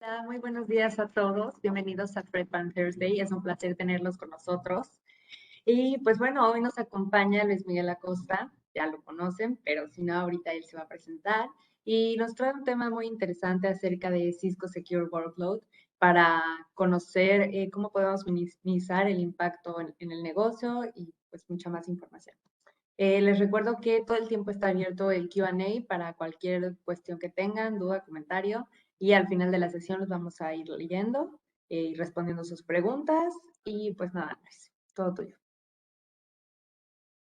Hola, muy buenos días a todos. Bienvenidos a Prep Thursday. Es un placer tenerlos con nosotros. Y pues bueno, hoy nos acompaña Luis Miguel Acosta. Ya lo conocen, pero si no, ahorita él se va a presentar. Y nos trae un tema muy interesante acerca de Cisco Secure Workload para conocer cómo podemos minimizar el impacto en el negocio y pues mucha más información. Les recuerdo que todo el tiempo está abierto el Q&A para cualquier cuestión que tengan, duda, comentario, y al final de la sesión los vamos a ir leyendo y respondiendo sus preguntas. Y pues nada, Luis, todo tuyo.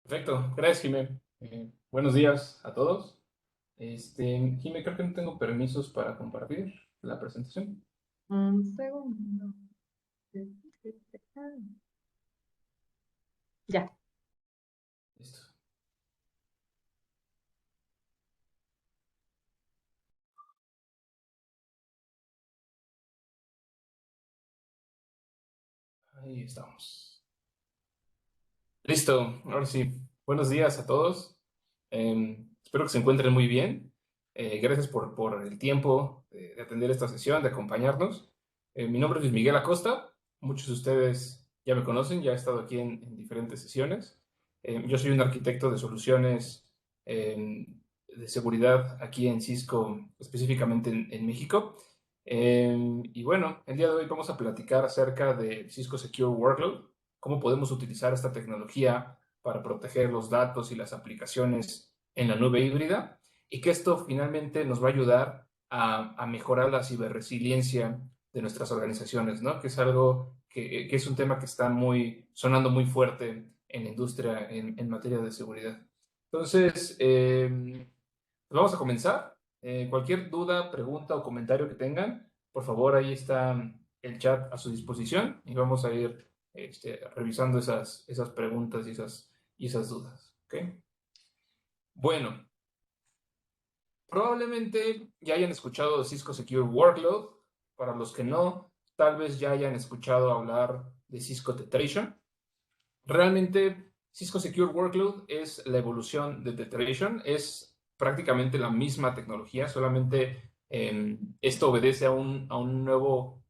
Perfecto, gracias, Jimé. Buenos días a todos. Jimé, creo que no tengo permisos para compartir la presentación. Un segundo. Ya. Listo. Ahí estamos. Listo, ahora sí. Buenos días a todos. Espero que se encuentren muy bien. Gracias por el tiempo de atender esta sesión, de acompañarnos. Mi nombre es Luis Miguel Acosta. Muchos de ustedes ya me conocen, ya he estado aquí en diferentes sesiones. Yo soy un arquitecto de soluciones de seguridad aquí en Cisco, específicamente en México. Y bueno, el día de hoy vamos a platicar acerca de Cisco Secure Workload, cómo podemos utilizar esta tecnología para proteger los datos y las aplicaciones en la nube híbrida y que esto finalmente nos va a ayudar a mejorar la ciberresiliencia de nuestras organizaciones, ¿no? Que es algo que es un tema que está sonando muy fuerte en la industria en materia de seguridad. Entonces, vamos a comenzar. Cualquier duda, pregunta o comentario que tengan, por favor, ahí está el chat a su disposición y vamos a ir revisando esas preguntas y esas dudas. ¿Ok? Bueno, probablemente ya hayan escuchado de Cisco Secure Workload. Para los que no, tal vez ya hayan escuchado hablar de Cisco Tetration. Realmente, Cisco Secure Workload es la evolución de Tetration. Es prácticamente la misma tecnología, solamente esto obedece a un nuevo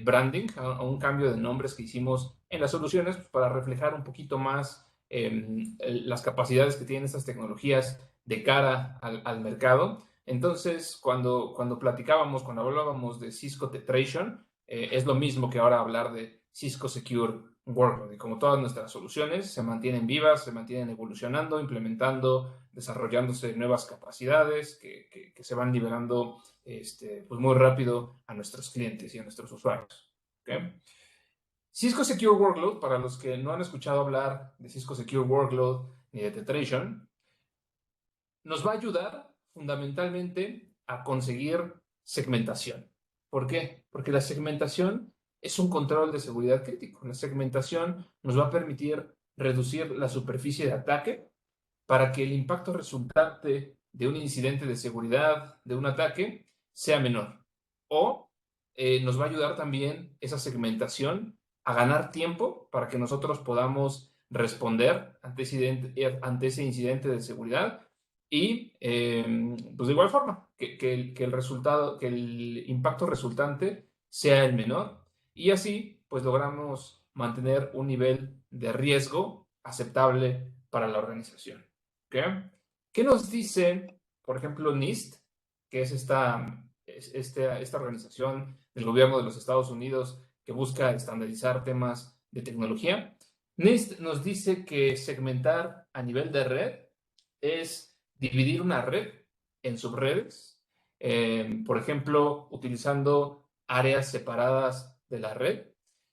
branding, a un cambio de nombres que hicimos en las soluciones para reflejar un poquito más las capacidades que tienen estas tecnologías de cara al mercado. Entonces, cuando hablábamos de Cisco Tetration, es lo mismo que ahora hablar de Cisco Secure Workload. Y como todas nuestras soluciones, se mantienen vivas, se mantienen evolucionando, implementando, desarrollándose nuevas capacidades que se van liberando pues muy rápido a nuestros clientes y a nuestros usuarios. ¿Okay? Cisco Secure Workload, para los que no han escuchado hablar de Cisco Secure Workload ni de Tetration, nos va a ayudar fundamentalmente a conseguir segmentación. ¿Por qué? Porque la segmentación es un control de seguridad crítico. La segmentación nos va a permitir reducir la superficie de ataque para que el impacto resultante de un incidente de seguridad, de un ataque, sea menor. O nos va a ayudar también esa segmentación a ganar tiempo para que nosotros podamos responder ante ese incidente de seguridad y pues de igual forma que el impacto resultante sea el menor y así pues logramos mantener un nivel de riesgo aceptable para la organización. ¿Okay? ¿Qué nos dice, por ejemplo, NIST, que es esta organización del gobierno de los Estados Unidos que busca estandarizar temas de tecnología? NIST nos dice que segmentar a nivel de red es dividir una red en subredes, por ejemplo, utilizando áreas separadas de la red,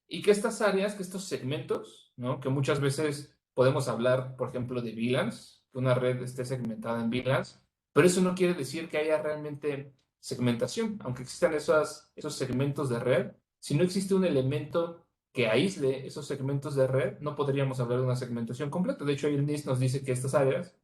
y que estas áreas, que estos segmentos, ¿no? Que muchas veces podemos hablar, por ejemplo, de VLANs, que una red esté segmentada en VLANs, pero eso no quiere decir que haya realmente segmentación, aunque existan esos segmentos de red. Si no existe un elemento que aísle esos segmentos de red, no podríamos hablar de una segmentación completa. De hecho, el NIST nos dice que estas áreas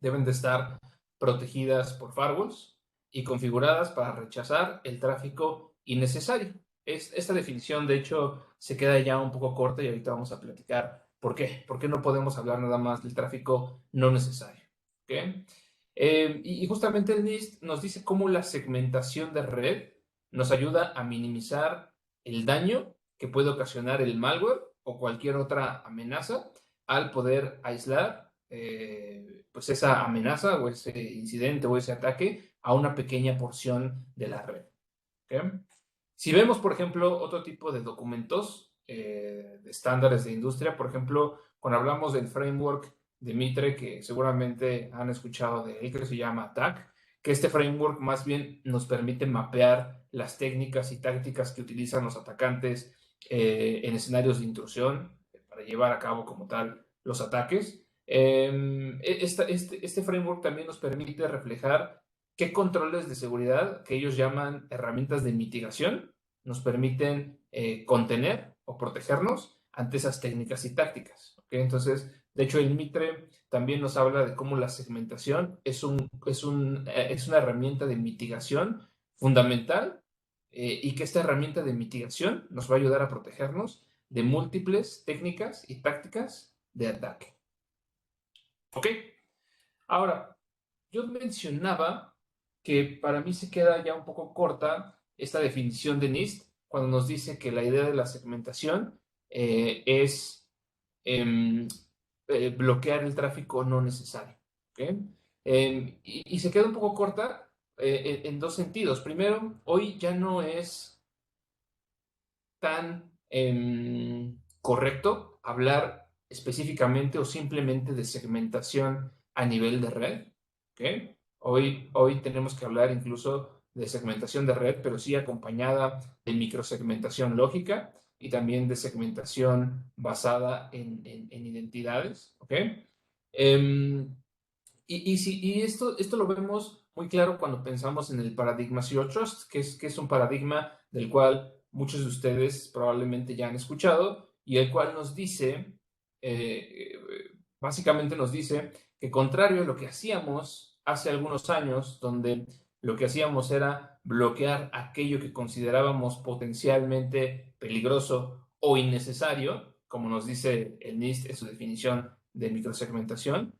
deben de estar protegidas por firewalls y configuradas para rechazar el tráfico innecesario. Esta definición, de hecho, se queda ya un poco corta y ahorita vamos a platicar por qué. ¿Por qué no podemos hablar nada más del tráfico no necesario? ¿Okay? Y justamente el NIST nos dice cómo la segmentación de red nos ayuda a minimizar el daño que puede ocasionar el malware o cualquier otra amenaza al poder aislar pues esa amenaza o ese incidente o ese ataque a una pequeña porción de la red. ¿Okay? Si vemos, por ejemplo, otro tipo de documentos de estándares de industria, por ejemplo, cuando hablamos del framework de Mitre, que seguramente han escuchado de él, que se llama ATT&CK, que este framework más bien nos permite mapear las técnicas y tácticas que utilizan los atacantes en escenarios de intrusión para llevar a cabo como tal los ataques. Este framework también nos permite reflejar qué controles de seguridad que ellos llaman herramientas de mitigación nos permiten contener o protegernos ante esas técnicas y tácticas. ¿Okay? Entonces, de hecho, el Mitre también nos habla de cómo la segmentación es una herramienta de mitigación fundamental y que esta herramienta de mitigación nos va a ayudar a protegernos de múltiples técnicas y tácticas de ataque. ¿Ok? Ahora, yo mencionaba que para mí se queda ya un poco corta esta definición de NIST cuando nos dice que la idea de la segmentación es bloquear el tráfico no necesario. ¿Okay? Y se queda un poco corta en dos sentidos. Primero, hoy ya no es tan correcto hablar específicamente o simplemente de segmentación a nivel de red. ¿Okay? Hoy tenemos que hablar incluso de segmentación de red, pero sí acompañada de microsegmentación lógica y también de segmentación basada en identidades. ¿Okay? Y esto lo vemos muy claro cuando pensamos en el paradigma Zero Trust, que es un paradigma del cual muchos de ustedes probablemente ya han escuchado y el cual nos dice, básicamente nos dice que contrario a lo que hacíamos hace algunos años, donde lo que hacíamos era bloquear aquello que considerábamos potencialmente peligroso o innecesario, como nos dice el NIST en su definición de microsegmentación,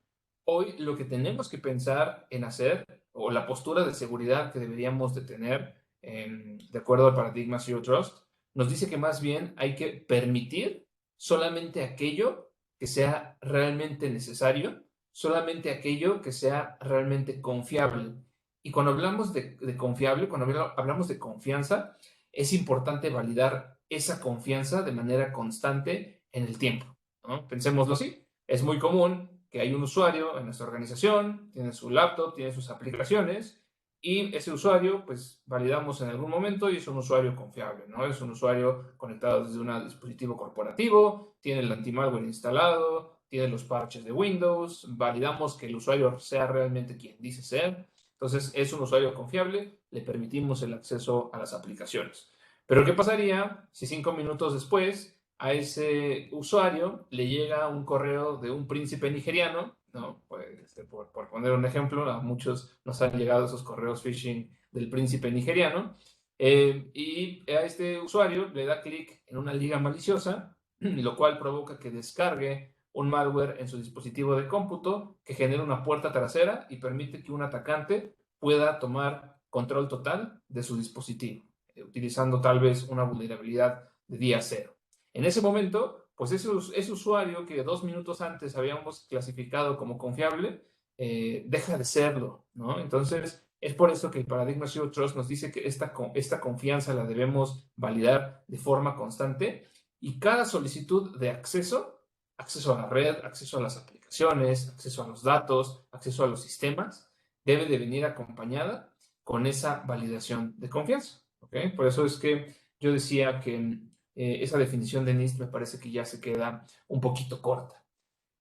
hoy lo que tenemos que pensar en hacer, o la postura de seguridad que deberíamos de tener, de acuerdo al paradigma Zero Trust, nos dice que más bien hay que permitir solamente aquello que sea realmente necesario, solamente aquello que sea realmente confiable. Y cuando hablamos de confiable, cuando hablamos de confianza, es importante validar esa confianza de manera constante en el tiempo, ¿no? Pensémoslo así. Es muy común que hay un usuario en nuestra organización, tiene su laptop, tiene sus aplicaciones y ese usuario, pues validamos en algún momento y es un usuario confiable, ¿no? Es un usuario conectado desde un dispositivo corporativo, tiene el anti-malware instalado, tiene los parches de Windows, validamos que el usuario sea realmente quien dice ser. Entonces, es un usuario confiable, le permitimos el acceso a las aplicaciones. Pero, ¿qué pasaría si 5 minutos después a ese usuario le llega un correo de un príncipe nigeriano, ¿no? Pues, por poner un ejemplo, a muchos nos han llegado esos correos phishing del príncipe nigeriano, y a este usuario le da clic en una liga maliciosa, lo cual provoca que descargue un malware en su dispositivo de cómputo que genera una puerta trasera y permite que un atacante pueda tomar control total de su dispositivo, utilizando tal vez una vulnerabilidad de día cero. En ese momento, pues ese usuario que 2 minutos antes habíamos clasificado como confiable, deja de serlo, ¿no? Entonces, es por eso que el paradigma Zero Trust nos dice que esta confianza la debemos validar de forma constante y cada solicitud de acceso a la red, acceso a las aplicaciones, acceso a los datos, acceso a los sistemas, debe de venir acompañada con esa validación de confianza, ¿ok? Por eso es que yo decía que esa definición de NIST me parece que ya se queda un poquito corta.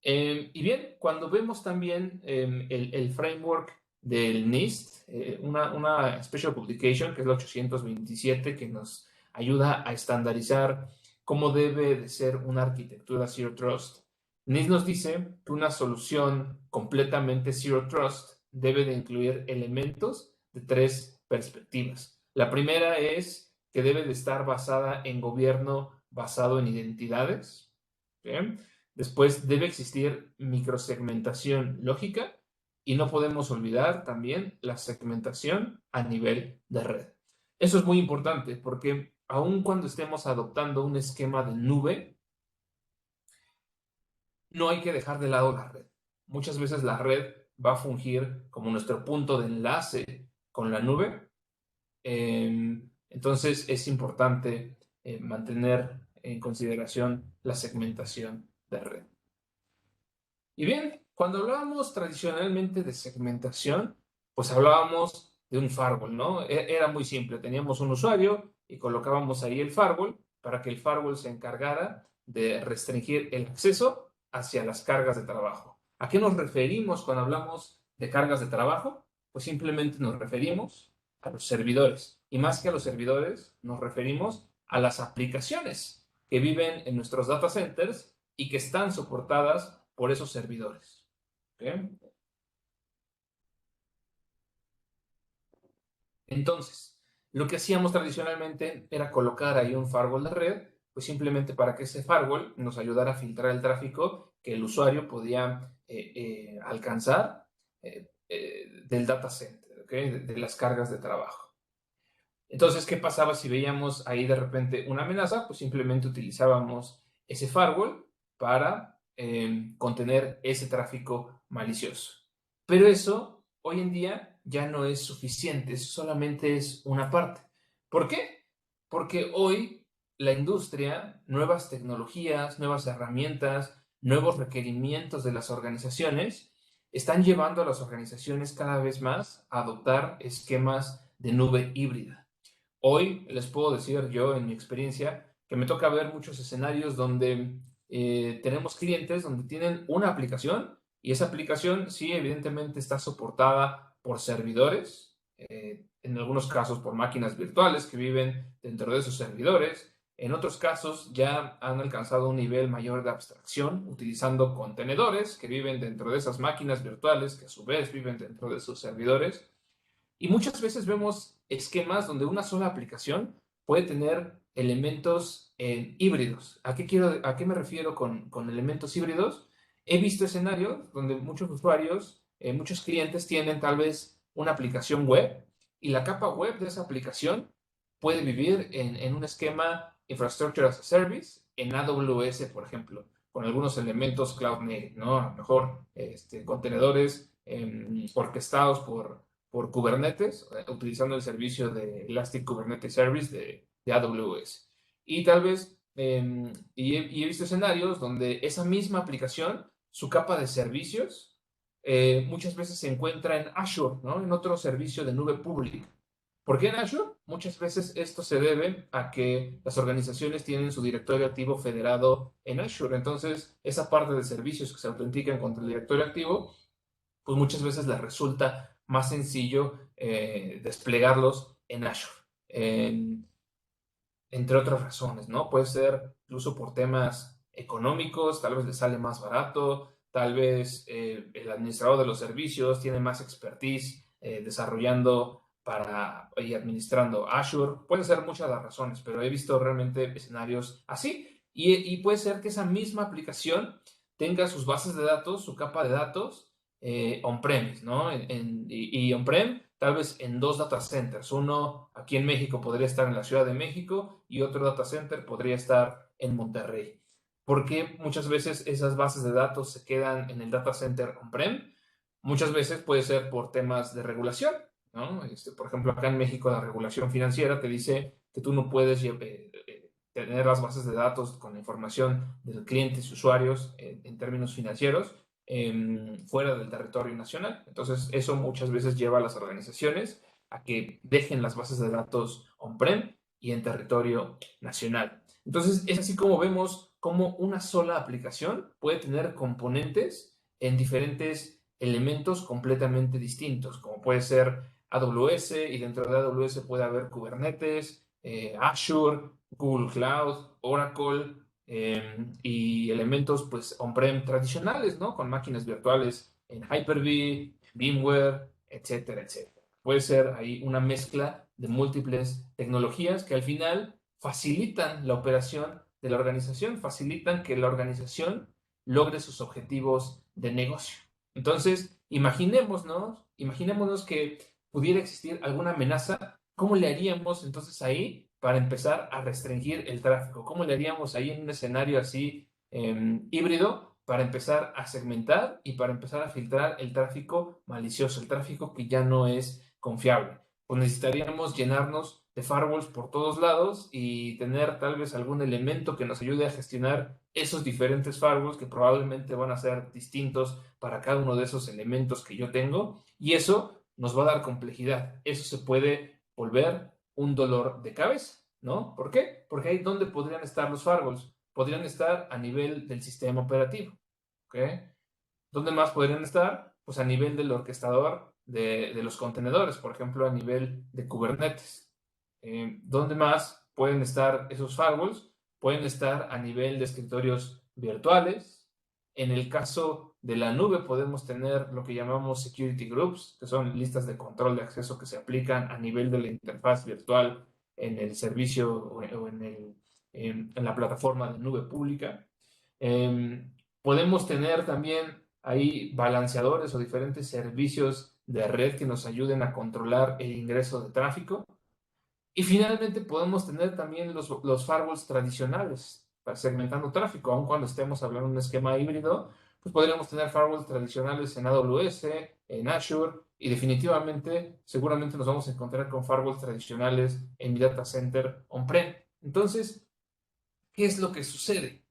Y bien, cuando vemos también el framework del NIST, una Special Publication, que es la 827, que nos ayuda a estandarizar cómo debe de ser una arquitectura Zero Trust. NIST nos dice que una solución completamente Zero Trust debe de incluir elementos de 3 perspectivas. La primera es que debe de estar basada en gobierno basado en identidades. ¿Bien? Después debe existir microsegmentación lógica y no podemos olvidar también la segmentación a nivel de red. Eso es muy importante porque aun cuando estemos adoptando un esquema de nube, no hay que dejar de lado la red. Muchas veces la red va a fungir como nuestro punto de enlace con la nube. Entonces es importante mantener en consideración la segmentación de red. Y bien, cuando hablábamos tradicionalmente de segmentación, pues hablábamos de un firewall, ¿no? Era muy simple, teníamos un usuario y colocábamos ahí el firewall para que el firewall se encargara de restringir el acceso hacia las cargas de trabajo. ¿A qué nos referimos cuando hablamos de cargas de trabajo? Pues simplemente nos referimos a los servidores. Y más que a los servidores, nos referimos a las aplicaciones que viven en nuestros data centers y que están soportadas por esos servidores. ¿Okay? Entonces, lo que hacíamos tradicionalmente era colocar ahí un firewall de red, pues simplemente para que ese firewall nos ayudara a filtrar el tráfico que el usuario podía alcanzar del data center, ¿okay? De las cargas de trabajo. Entonces, ¿qué pasaba si veíamos ahí de repente una amenaza? Pues simplemente utilizábamos ese firewall para contener ese tráfico malicioso. Pero eso hoy en día ya no es suficiente, eso solamente es una parte. ¿Por qué? Porque hoy la industria, nuevas tecnologías, nuevas herramientas, nuevos requerimientos de las organizaciones están llevando a las organizaciones cada vez más a adoptar esquemas de nube híbrida. Hoy les puedo decir yo, en mi experiencia, que me toca ver muchos escenarios donde tenemos clientes donde tienen una aplicación y esa aplicación sí, evidentemente está soportada por servidores, en algunos casos por máquinas virtuales que viven dentro de esos servidores. En otros casos ya han alcanzado un nivel mayor de abstracción utilizando contenedores que viven dentro de esas máquinas virtuales que a su vez viven dentro de sus servidores. Y muchas veces vemos esquemas donde una sola aplicación puede tener elementos híbridos. ¿A qué me refiero con elementos híbridos? He visto escenarios donde muchos usuarios, muchos clientes tienen tal vez una aplicación web y la capa web de esa aplicación puede vivir en un esquema Infrastructure as a Service en AWS, por ejemplo, con algunos elementos cloud native, ¿no? A lo mejor contenedores orquestados por Kubernetes, utilizando el servicio de Elastic Kubernetes Service de AWS. Y tal vez, y he visto escenarios donde esa misma aplicación, su capa de servicios, muchas veces se encuentra en Azure, ¿no? En otro servicio de nube pública. ¿Por qué en Azure? Muchas veces esto se debe a que las organizaciones tienen su directorio activo federado en Azure. Entonces, esa parte de servicios que se autentican contra el directorio activo, pues muchas veces les resulta más sencillo desplegarlos en Azure. Entre otras razones, ¿no? Puede ser incluso por temas económicos, tal vez les sale más barato, tal vez el administrador de los servicios tiene más expertise desarrollando y administrando Azure. Pueden ser muchas las razones, pero he visto realmente escenarios así. Y puede ser que esa misma aplicación tenga sus bases de datos, su capa de datos on-premise, ¿no? Y on-prem tal vez en dos data centers. Uno aquí en México podría estar en la Ciudad de México y otro data center podría estar en Monterrey. ¿Por qué muchas veces esas bases de datos se quedan en el data center on-prem? Muchas veces puede ser por temas de regulación, ¿no? Por ejemplo, acá en México la regulación financiera te dice que tú no puedes tener las bases de datos con información de clientes y usuarios en términos financieros fuera del territorio nacional. Entonces, eso muchas veces lleva a las organizaciones a que dejen las bases de datos on-prem y en territorio nacional. Entonces, es así como vemos cómo una sola aplicación puede tener componentes en diferentes elementos completamente distintos, como puede ser AWS, y dentro de AWS puede haber Kubernetes, Azure, Google Cloud, Oracle, y elementos pues on-prem tradicionales, ¿no? Con máquinas virtuales en Hyper-V, VMware, etcétera, etcétera. Puede ser ahí una mezcla de múltiples tecnologías que al final facilitan la operación de la organización, facilitan que la organización logre sus objetivos de negocio. Entonces, imaginémonos que pudiera existir alguna amenaza ¿Cómo le haríamos entonces ahí para empezar a restringir el tráfico? ¿Cómo le haríamos ahí en un escenario así híbrido para empezar a segmentar y para empezar a filtrar el tráfico malicioso, el tráfico que ya no es confiable? Pues necesitaríamos llenarnos de firewalls por todos lados y tener tal vez algún elemento que nos ayude a gestionar esos diferentes firewalls que probablemente van a ser distintos para cada uno de esos elementos que yo tengo, y eso nos va a dar complejidad. Eso se puede volver un dolor de cabeza, ¿no? ¿Por qué? Porque ahí donde podrían estar los firewalls, podrían estar a nivel del sistema operativo, ¿ok? ¿Dónde más podrían estar? Pues a nivel del orquestador de los contenedores, por ejemplo, a nivel de Kubernetes. ¿Dónde más pueden estar esos firewalls? Pueden estar a nivel de escritorios virtuales. En el caso de la nube podemos tener lo que llamamos security groups, que son listas de control de acceso que se aplican a nivel de la interfaz virtual en el servicio o en la plataforma de nube pública. Podemos tener también ahí balanceadores o diferentes servicios de red que nos ayuden a controlar el ingreso de tráfico. Y finalmente podemos tener también los firewalls tradicionales para segmentando tráfico, aun cuando estemos hablando de un esquema híbrido, pues podríamos tener firewalls tradicionales en AWS, en Azure, y definitivamente, seguramente nos vamos a encontrar con firewalls tradicionales en mi data center on-prem. Entonces, ¿qué es lo que sucede?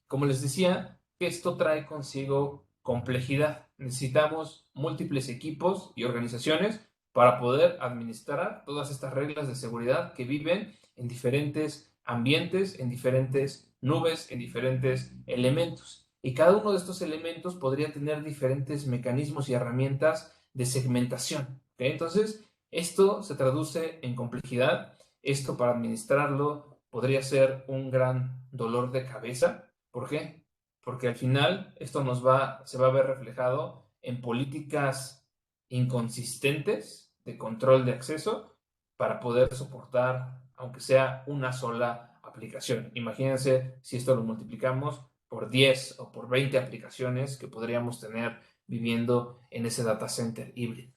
Como les decía, esto trae consigo complejidad. Necesitamos múltiples equipos y organizaciones para poder administrar todas estas reglas de seguridad que viven en diferentes ambientes, en diferentes nubes, en diferentes elementos. Y cada uno de estos elementos podría tener diferentes mecanismos y herramientas de segmentación. ¿Okay? Entonces, esto se traduce en complejidad. Esto para administrarlo podría ser un gran dolor de cabeza. ¿Por qué? Porque al final esto se va a ver reflejado en políticas inconsistentes de control de acceso para poder soportar, aunque sea una sola aplicación. Imagínense si esto lo multiplicamos por 10 o por 20 aplicaciones que podríamos tener viviendo en ese data center híbrido.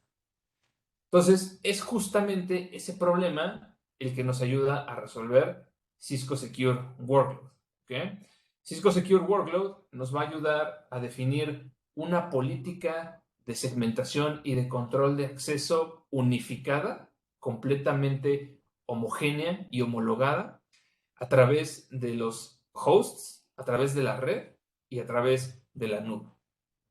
Entonces, es justamente ese problema el que nos ayuda a resolver Cisco Secure Workload. ¿Okay? Cisco Secure Workload nos va a ayudar a definir una política de segmentación y de control de acceso unificada, completamente homogénea y homologada a través de los hosts, a través de la red y a través de la nube.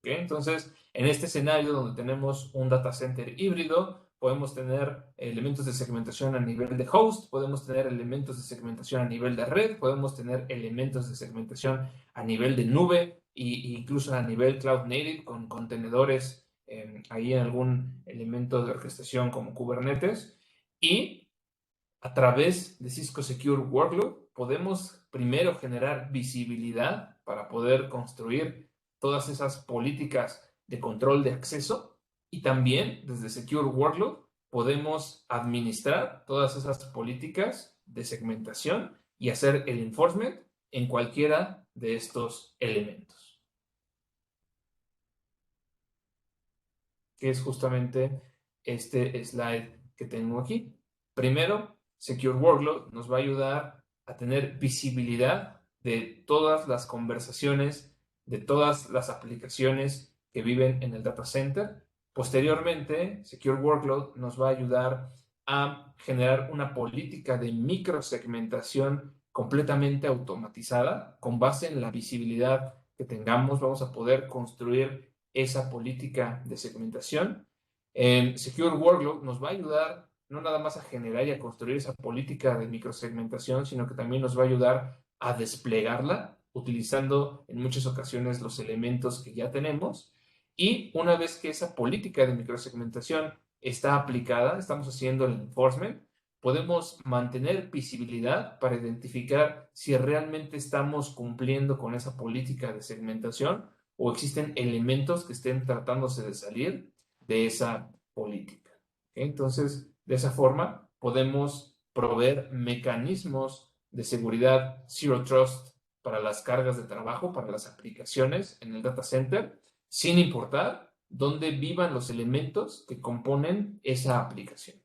¿Okay? Entonces, en este escenario donde tenemos un data center híbrido, podemos tener elementos de segmentación a nivel de host, podemos tener elementos de segmentación a nivel de red, podemos tener elementos de segmentación a nivel de nube e incluso a nivel cloud native con contenedores ahí en algún elemento de orquestación como Kubernetes. Y a través de Cisco Secure Workload podemos primero generar visibilidad para poder construir todas esas políticas de control de acceso, y también desde Secure Workload podemos administrar todas esas políticas de segmentación y hacer el enforcement en cualquiera de estos elementos, que es justamente este slide que tengo aquí. Primero, Secure Workload nos va a ayudar a tener visibilidad de todas las conversaciones, de todas las aplicaciones que viven en el data center. Posteriormente, Secure Workload nos va a ayudar a generar una política de microsegmentación completamente automatizada. Con base en la visibilidad que tengamos, vamos a poder construir esa política de segmentación. Secure Workload nos va a ayudar no nada más a generar y a construir esa política de microsegmentación, sino que también nos va a ayudar a desplegarla utilizando en muchas ocasiones los elementos que ya tenemos. Y una vez que esa política de microsegmentación está aplicada, estamos haciendo el enforcement, podemos mantener visibilidad para identificar si realmente estamos cumpliendo con esa política de segmentación o existen elementos que estén tratándose de salir de esa política. ¿Okay? Entonces, de esa forma podemos proveer mecanismos de seguridad Zero Trust para las cargas de trabajo, para las aplicaciones en el data center, sin importar dónde vivan los elementos que componen esa aplicación.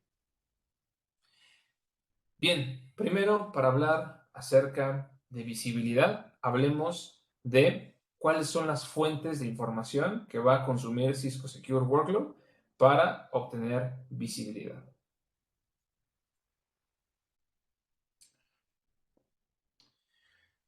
Bien, primero para hablar acerca de visibilidad, hablemos de cuáles son las fuentes de información que va a consumir Cisco Secure Workload para obtener visibilidad.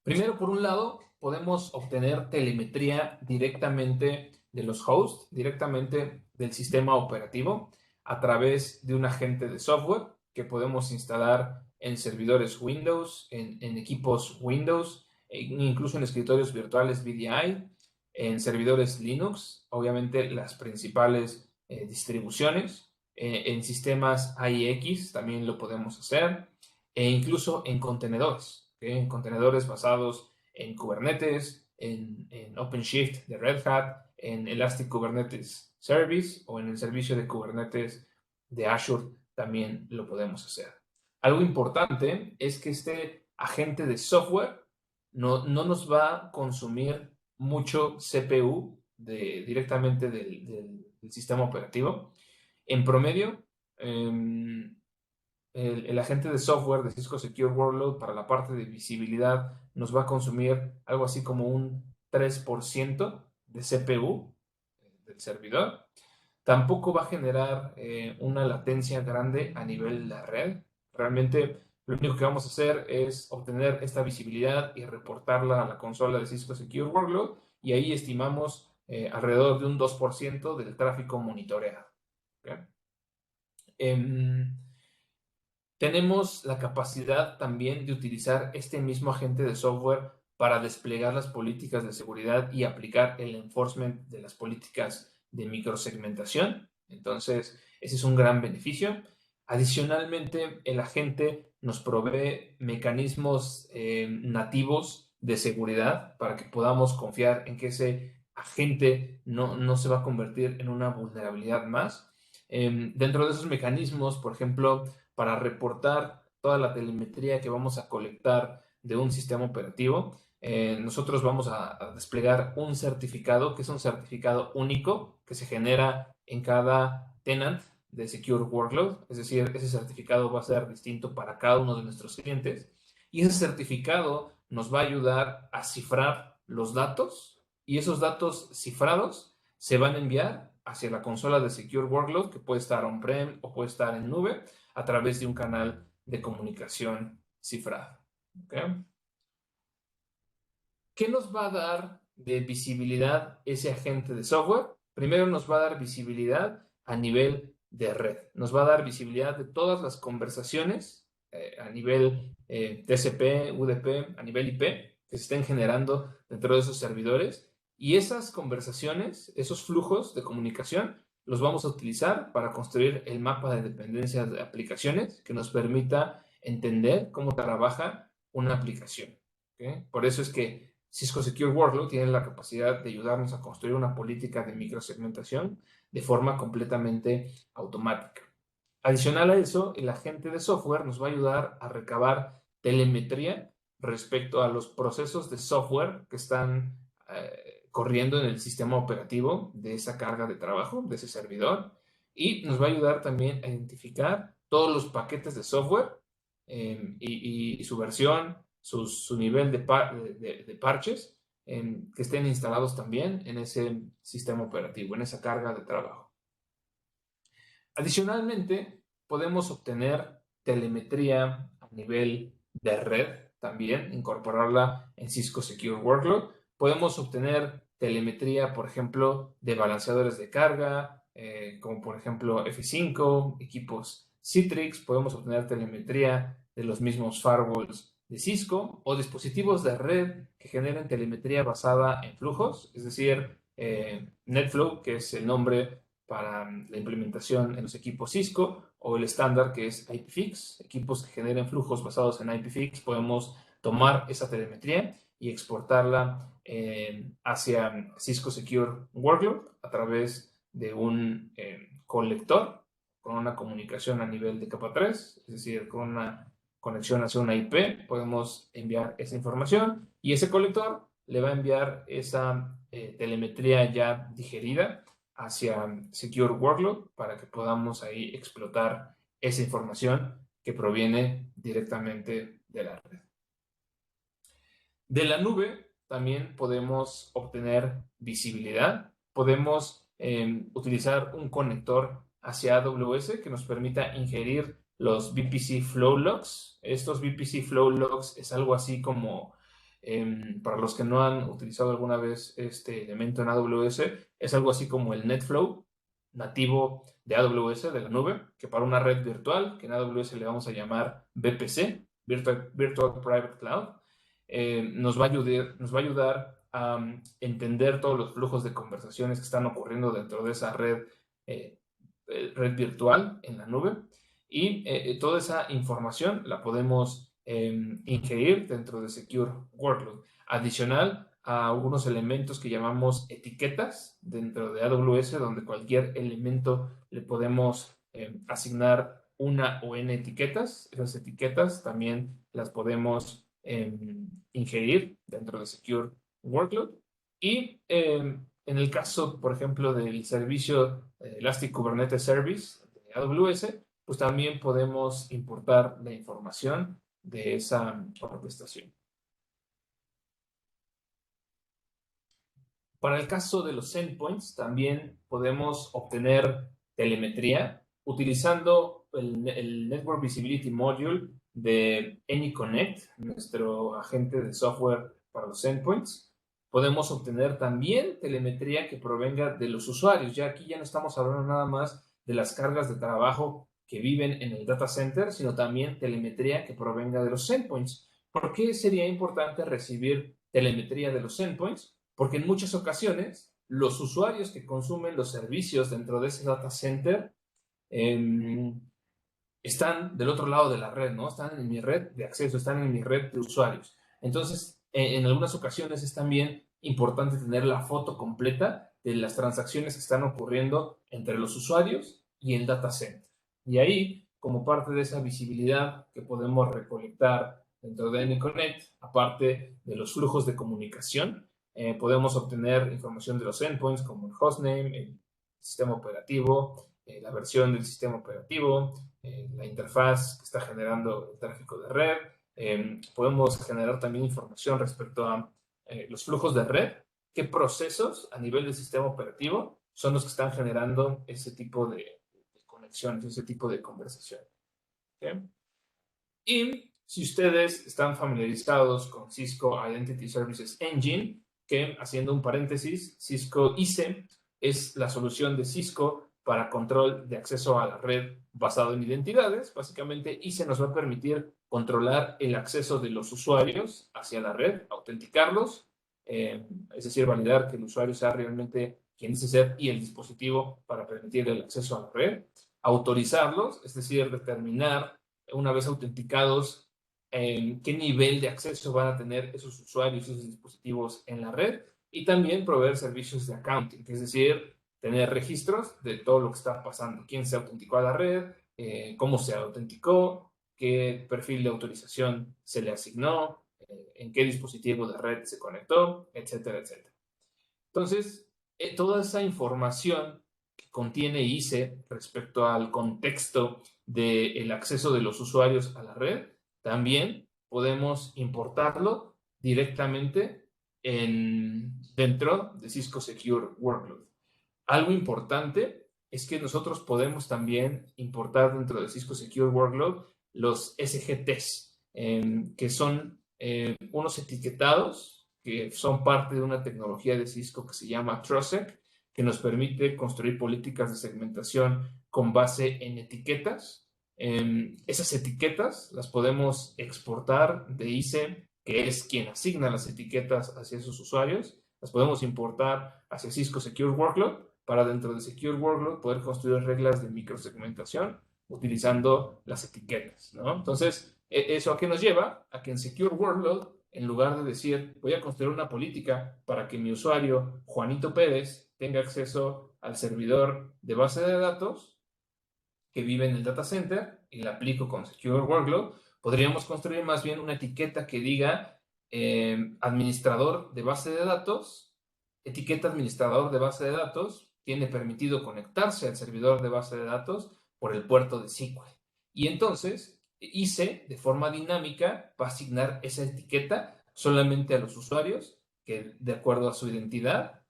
Primero, por un lado, podemos obtener telemetría directamente de los hosts, directamente del sistema operativo, a través de un agente de software que podemos instalar en servidores Windows, en equipos Windows, incluso en escritorios virtuales VDI, en servidores Linux, obviamente las principales distribuciones, en sistemas AIX también lo podemos hacer, e incluso en contenedores, ¿okay? En contenedores basados en Kubernetes, en OpenShift de Red Hat, en Elastic Kubernetes Service o en el servicio de Kubernetes de Azure también lo podemos hacer. Algo importante es que este agente de software no nos va a consumir mucho CPU directamente del sistema operativo. En promedio, el agente de software de Cisco Secure Workload para la parte de visibilidad nos va a consumir algo así como un 3% de CPU del servidor. Tampoco va a generar una latencia grande a nivel de la red. Realmente lo único que vamos a hacer es obtener esta visibilidad y reportarla a la consola de Cisco Secure Workload, y ahí estimamos alrededor de un 2% del tráfico monitoreado. ¿Okay? Tenemos la capacidad también de utilizar este mismo agente de software para desplegar las políticas de seguridad y aplicar el enforcement de las políticas de microsegmentación. Entonces, ese es un gran beneficio. Adicionalmente, el agente nos provee mecanismos nativos de seguridad para que podamos confiar en que ese agente no se va a convertir en una vulnerabilidad más. Dentro de esos mecanismos, por ejemplo, para reportar toda la telemetría que vamos a colectar de un sistema operativo, nosotros vamos a desplegar un certificado, que es un certificado único que se genera en cada tenant de Secure Workload. Es decir, ese certificado va a ser distinto para cada uno de nuestros clientes, y ese certificado nos va a ayudar a cifrar los datos, y esos datos cifrados se van a enviar hacia la consola de Secure Workload, que puede estar on-prem o puede estar en nube, a través de un canal de comunicación cifrado. ¿Okay? ¿Qué nos va a dar de visibilidad ese agente de software? Primero nos va a dar visibilidad a nivel de red. Nos va a dar visibilidad de todas las conversaciones a nivel TCP, UDP, a nivel IP, que se estén generando dentro de esos servidores. Y esas conversaciones, esos flujos de comunicación, los vamos a utilizar para construir el mapa de dependencias de aplicaciones que nos permita entender cómo trabaja una aplicación. ¿Okay? Por eso es que Cisco Secure Workload tiene la capacidad de ayudarnos a construir una política de microsegmentación de forma completamente automática. Adicional a eso, el agente de software nos va a ayudar a recabar telemetría respecto a los procesos de software que están corriendo en el sistema operativo de esa carga de trabajo, de ese servidor, y nos va a ayudar también a identificar todos los paquetes de software y su versión, su nivel de parches que estén instalados también en ese sistema operativo, en esa carga de trabajo. Adicionalmente, podemos obtener telemetría a nivel de red también, incorporarla en Cisco Secure Workload. Podemos obtener telemetría, por ejemplo, de balanceadores de carga, como por ejemplo F5, equipos Citrix. Podemos obtener telemetría de los mismos firewalls de Cisco o dispositivos de red que generen telemetría basada en flujos, es decir, NetFlow, que es el nombre para la implementación en los equipos Cisco, o el estándar que es IPFix, equipos que generen flujos basados en IPFix. Podemos tomar esa telemetría y exportarla hacia Cisco Secure Workload a través de un colector con una comunicación a nivel de capa 3, es decir, con una conexión hacia una IP. Podemos enviar esa información y ese colector le va a enviar esa telemetría ya digerida hacia Secure Workload para que podamos ahí explotar esa información que proviene directamente de la red. De la nube también podemos obtener visibilidad. Podemos utilizar un conector hacia AWS que nos permita ingerir los VPC Flow Logs. Estos VPC Flow Logs es algo así como, para los que no han utilizado alguna vez este elemento en AWS, es algo así como el NetFlow nativo de AWS, de la nube, que para una red virtual, que en AWS le vamos a llamar VPC, Virtual Private Cloud, nos va a ayudar a entender todos los flujos de conversaciones que están ocurriendo dentro de esa red virtual en la nube. Y toda esa información la podemos ingerir dentro de Secure Workload. Adicional a algunos elementos que llamamos etiquetas dentro de AWS, donde cualquier elemento le podemos asignar una o n etiquetas. Esas etiquetas también las podemos ingerir dentro de Secure Workload. Y en el caso, por ejemplo, del servicio Elastic Kubernetes Service de AWS, pues también podemos importar la información de esa orquestación. Para el caso de los endpoints, también podemos obtener telemetría utilizando el Network Visibility Module de AnyConnect, nuestro agente de software para los endpoints. Podemos obtener también telemetría que provenga de los usuarios. Ya aquí ya no estamos hablando nada más de las cargas de trabajo que viven en el data center, sino también telemetría que provenga de los endpoints. ¿Por qué sería importante recibir telemetría de los endpoints? Porque en muchas ocasiones los usuarios que consumen los servicios dentro de ese data center están del otro lado de la red, ¿no? Están en mi red de acceso, están en mi red de usuarios. Entonces, en algunas ocasiones es también importante tener la foto completa de las transacciones que están ocurriendo entre los usuarios y el data center. Y ahí, como parte de esa visibilidad que podemos recolectar dentro de AnyConnect, aparte de los flujos de comunicación, podemos obtener información de los endpoints como el hostname, el sistema operativo, la versión del sistema operativo, la interfaz que está generando el tráfico de red. Podemos generar también información respecto a los flujos de red, qué procesos a nivel del sistema operativo son los que están generando ese tipo de conexiones, ese tipo de conversación. ¿Okay? Y si ustedes están familiarizados con Cisco Identity Services Engine, que haciendo un paréntesis, Cisco ISE es la solución de Cisco para control de acceso a la red basado en identidades. Básicamente, ISE nos va a permitir controlar el acceso de los usuarios hacia la red, autenticarlos, es decir, validar que el usuario sea realmente quien dice ser y el dispositivo para permitir el acceso a la red, autorizarlos, es decir, determinar una vez autenticados qué nivel de acceso van a tener esos usuarios y esos dispositivos en la red, y también proveer servicios de accounting, es decir, tener registros de todo lo que está pasando, quién se autenticó a la red, cómo se autenticó, qué perfil de autorización se le asignó, en qué dispositivo de red se conectó, etcétera, etcétera. Entonces, toda esa información que contiene ISE respecto al contexto del acceso de los usuarios a la red, también podemos importarlo directamente dentro de Cisco Secure Workload. Algo importante es que nosotros podemos también importar dentro de Cisco Secure Workload los SGTs, que son unos etiquetados que son parte de una tecnología de Cisco que se llama TrustSec, que nos permite construir políticas de segmentación con base en etiquetas. Esas etiquetas las podemos exportar de ISE, que es quien asigna las etiquetas hacia esos usuarios. Las podemos importar hacia Cisco Secure Workload para dentro de Secure Workload poder construir reglas de microsegmentación utilizando las etiquetas, ¿no? Entonces, ¿eso a qué nos lleva? A que en Secure Workload, en lugar de decir, voy a construir una política para que mi usuario, Juanito Pérez, tenga acceso al servidor de base de datos que vive en el data center y la aplico con Secure Workload, podríamos construir más bien una etiqueta que diga administrador de base de datos, etiqueta administrador de base de datos, tiene permitido conectarse al servidor de base de datos por el puerto de SQL. Y entonces, ICE, de forma dinámica, va a asignar esa etiqueta solamente a los usuarios que, de acuerdo a su identidad,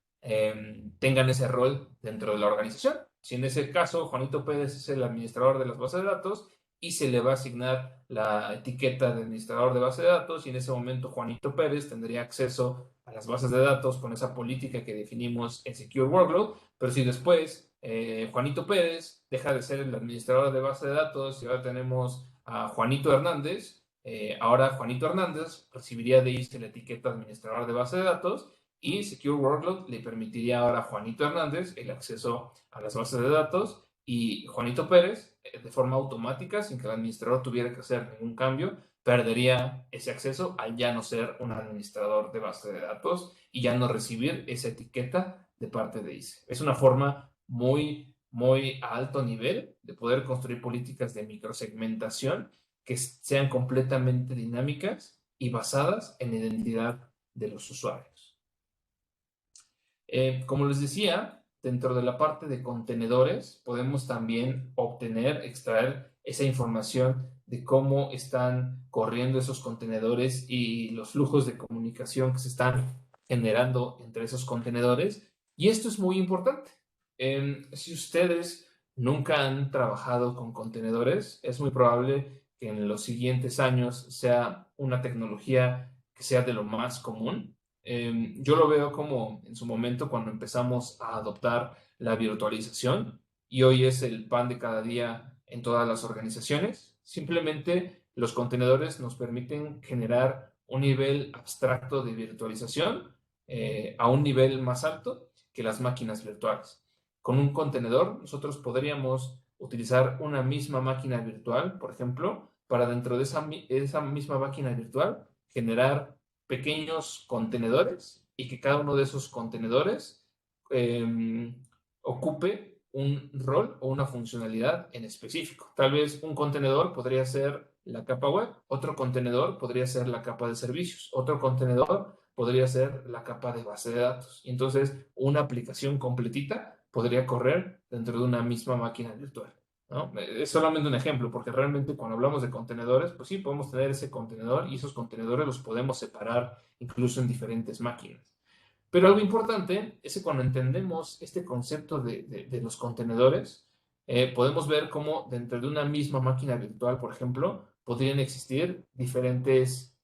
tengan ese rol dentro de la organización. Si en ese caso Juanito Pérez es el administrador de las bases de datos, y se le va a asignar la etiqueta de administrador de base de datos, y en ese momento Juanito Pérez tendría acceso a las bases de datos con esa política que definimos en Secure Workload. Pero si después Juanito Pérez deja de ser el administrador de base de datos y ahora tenemos a Juanito Hernández, ahora Juanito Hernández recibiría de ICE la etiqueta administrador de base de datos, y Secure Workload le permitiría ahora a Juanito Hernández el acceso a las bases de datos, y Juanito Pérez, de forma automática, sin que el administrador tuviera que hacer ningún cambio, perdería ese acceso al ya no ser un administrador de base de datos y ya no recibir esa etiqueta de parte de ICE. Es una forma muy, muy a alto nivel de poder construir políticas de microsegmentación que sean completamente dinámicas y basadas en la identidad de los usuarios. Como les decía, dentro de la parte de contenedores podemos también obtener, extraer esa información de cómo están corriendo esos contenedores y los flujos de comunicación que se están generando entre esos contenedores. Y esto es muy importante. Si ustedes nunca han trabajado con contenedores, es muy probable que en los siguientes años sea una tecnología que sea de lo más común. Yo lo veo como en su momento cuando empezamos a adoptar la virtualización, y hoy es el pan de cada día en todas las organizaciones. Simplemente los contenedores nos permiten generar un nivel abstracto de virtualización a un nivel más alto que las máquinas virtuales. Con un contenedor nosotros podríamos utilizar una misma máquina virtual, por ejemplo, para dentro de esa misma máquina virtual generar pequeños contenedores, y que cada uno de esos contenedores ocupe un rol o una funcionalidad en específico. Tal vez un contenedor podría ser la capa web, otro contenedor podría ser la capa de servicios, otro contenedor podría ser la capa de base de datos. Y entonces una aplicación completita podría correr dentro de una misma máquina virtual, ¿no? Es solamente un ejemplo, porque realmente cuando hablamos de contenedores, pues sí, podemos tener ese contenedor y esos contenedores los podemos separar incluso en diferentes máquinas. Pero algo importante es que cuando entendemos este concepto de los contenedores, podemos ver cómo dentro de una misma máquina virtual, por ejemplo, podrían existir diferentes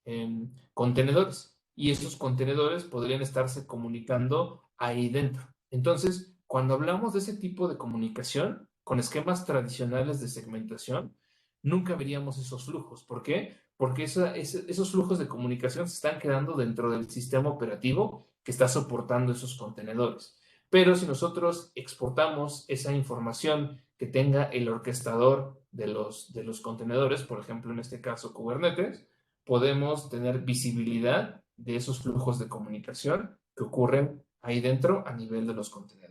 contenedores, y esos contenedores podrían estarse comunicando ahí dentro. Entonces, cuando hablamos de ese tipo de comunicación con esquemas tradicionales de segmentación, nunca veríamos esos flujos. ¿Por qué? Porque esos flujos de comunicación se están quedando dentro del sistema operativo que está soportando esos contenedores. Pero si nosotros exportamos esa información que tenga el orquestador de los contenedores, por ejemplo, en este caso Kubernetes, podemos tener visibilidad de esos flujos de comunicación que ocurren ahí dentro a nivel de los contenedores.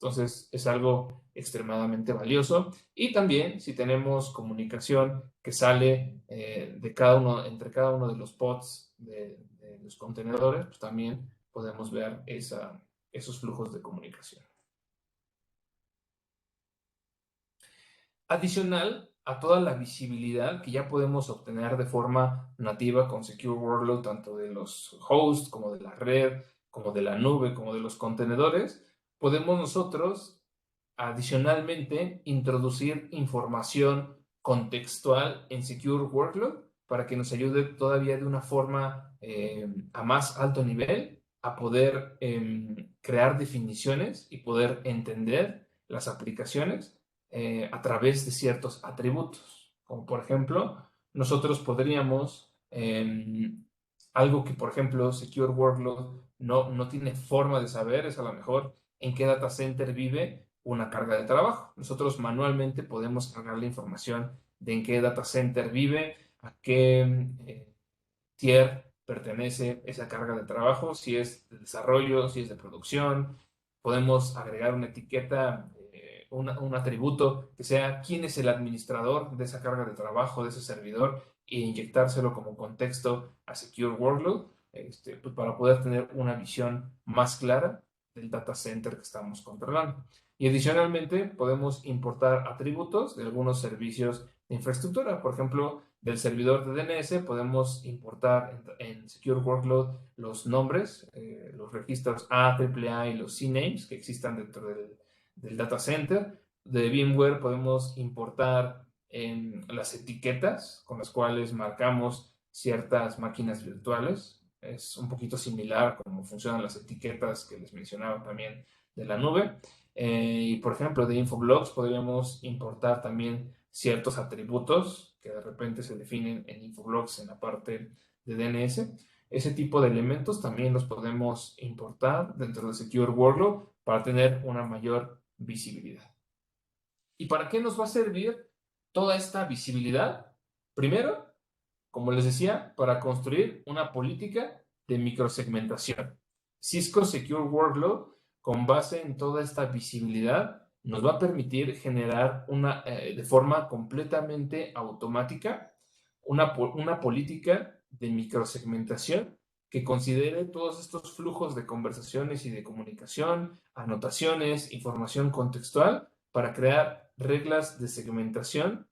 Entonces, es algo extremadamente valioso. Y también, si tenemos comunicación que sale entre cada uno de los pods de los contenedores, pues también podemos ver esos flujos de comunicación. Adicional a toda la visibilidad que ya podemos obtener de forma nativa con Secure Workload, tanto de los hosts como de la red, como de la nube, como de los contenedores, podemos nosotros adicionalmente introducir información contextual en Secure Workload para que nos ayude todavía de una forma a más alto nivel a poder crear definiciones y poder entender las aplicaciones a través de ciertos atributos. Como por ejemplo, nosotros podríamos, algo que por ejemplo Secure Workload no tiene forma de saber, es a lo mejor en qué data center vive una carga de trabajo. Nosotros manualmente podemos cargar la información de en qué data center vive, a qué tier pertenece esa carga de trabajo, si es de desarrollo, si es de producción. Podemos agregar una etiqueta, un atributo que sea quién es el administrador de esa carga de trabajo, de ese servidor, e inyectárselo como contexto a Secure Workload, pues para poder tener una visión más clara del data center que estamos controlando. Y adicionalmente podemos importar atributos de algunos servicios de infraestructura. Por ejemplo, del servidor de DNS podemos importar en Secure Workload los nombres, los registros A, AAA y los CNAMEs que existan dentro del data center. De VMware podemos importar las etiquetas con las cuales marcamos ciertas máquinas virtuales. Es un poquito similar a cómo funcionan las etiquetas que les mencionaba también de la nube. Y por ejemplo, de Infoblogs podríamos importar también ciertos atributos que de repente se definen en Infoblogs en la parte de DNS. Ese tipo de elementos también los podemos importar dentro de Secure Workload para tener una mayor visibilidad. ¿Y para qué nos va a servir toda esta visibilidad? Primero, como les decía, para construir una política de microsegmentación. Cisco Secure Workload, con base en toda esta visibilidad, nos va a permitir generar de forma completamente automática una política de microsegmentación que considere todos estos flujos de conversaciones y de comunicación, anotaciones, información contextual, para crear reglas de segmentación,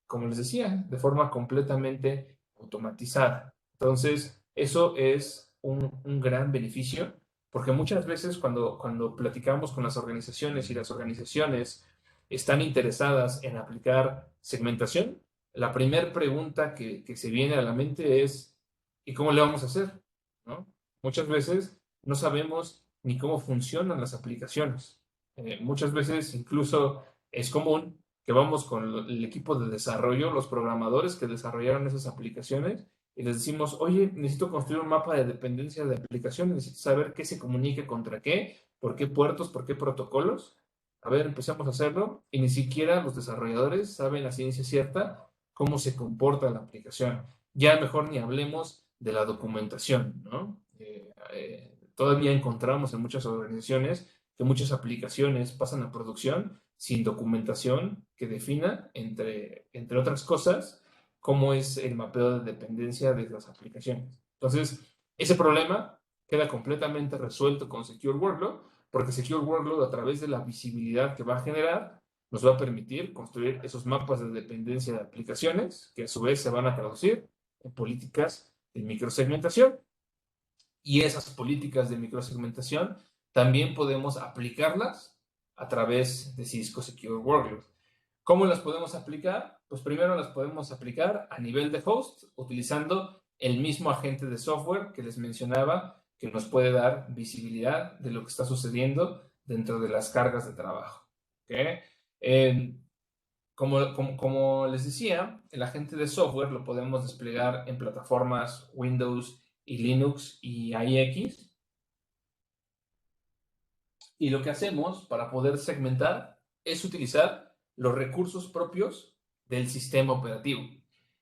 como les decía, de forma completamente automatizada. Entonces, eso es un gran beneficio, porque muchas veces cuando platicamos con las organizaciones y las organizaciones están interesadas en aplicar segmentación, la primera pregunta que se viene a la mente es, ¿y cómo le vamos a hacer? ¿No? Muchas veces no sabemos ni cómo funcionan las aplicaciones. Muchas veces incluso es común que vamos con el equipo de desarrollo, los programadores que desarrollaron esas aplicaciones, y les decimos, oye, necesito construir un mapa de dependencia de aplicaciones, necesito saber qué se comunique contra qué, por qué puertos, por qué protocolos. A ver, empezamos a hacerlo, y ni siquiera los desarrolladores saben la ciencia cierta cómo se comporta la aplicación. Ya mejor ni hablemos de la documentación, ¿no? Todavía encontramos en muchas organizaciones que muchas aplicaciones pasan a producción sin documentación que defina, entre otras cosas, cómo es el mapeo de dependencia de las aplicaciones. Entonces, ese problema queda completamente resuelto con Secure Workload, porque Secure Workload, a través de la visibilidad que va a generar, nos va a permitir construir esos mapas de dependencia de aplicaciones, que a su vez se van a traducir en políticas de microsegmentación. Y esas políticas de microsegmentación también podemos aplicarlas a través de Cisco Secure Workload. ¿Cómo las podemos aplicar? Pues primero las podemos aplicar a nivel de host, utilizando el mismo agente de software que les mencionaba, que nos puede dar visibilidad de lo que está sucediendo dentro de las cargas de trabajo. ¿Okay? Como les decía, el agente de software lo podemos desplegar en plataformas Windows y Linux y IX. Y lo que hacemos para poder segmentar es utilizar los recursos propios del sistema operativo.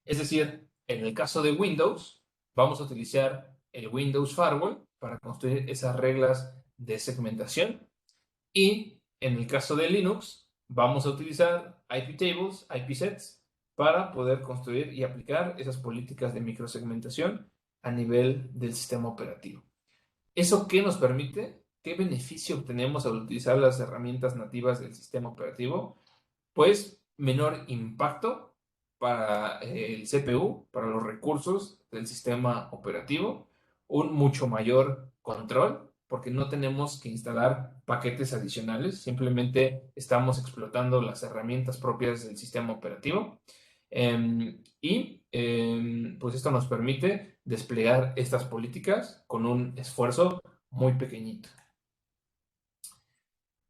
Es decir, en el caso de Windows, vamos a utilizar el Windows Firewall para construir esas reglas de segmentación. Y en el caso de Linux, vamos a utilizar iptables, ipsets, para poder construir y aplicar esas políticas de microsegmentación a nivel del sistema operativo. ¿Eso qué nos permite? ¿Qué beneficio obtenemos al utilizar las herramientas nativas del sistema operativo? Pues menor impacto para el CPU, para los recursos del sistema operativo, un mucho mayor control, porque no tenemos que instalar paquetes adicionales, simplemente estamos explotando las herramientas propias del sistema operativo. Pues esto nos permite desplegar estas políticas con un esfuerzo muy pequeñito.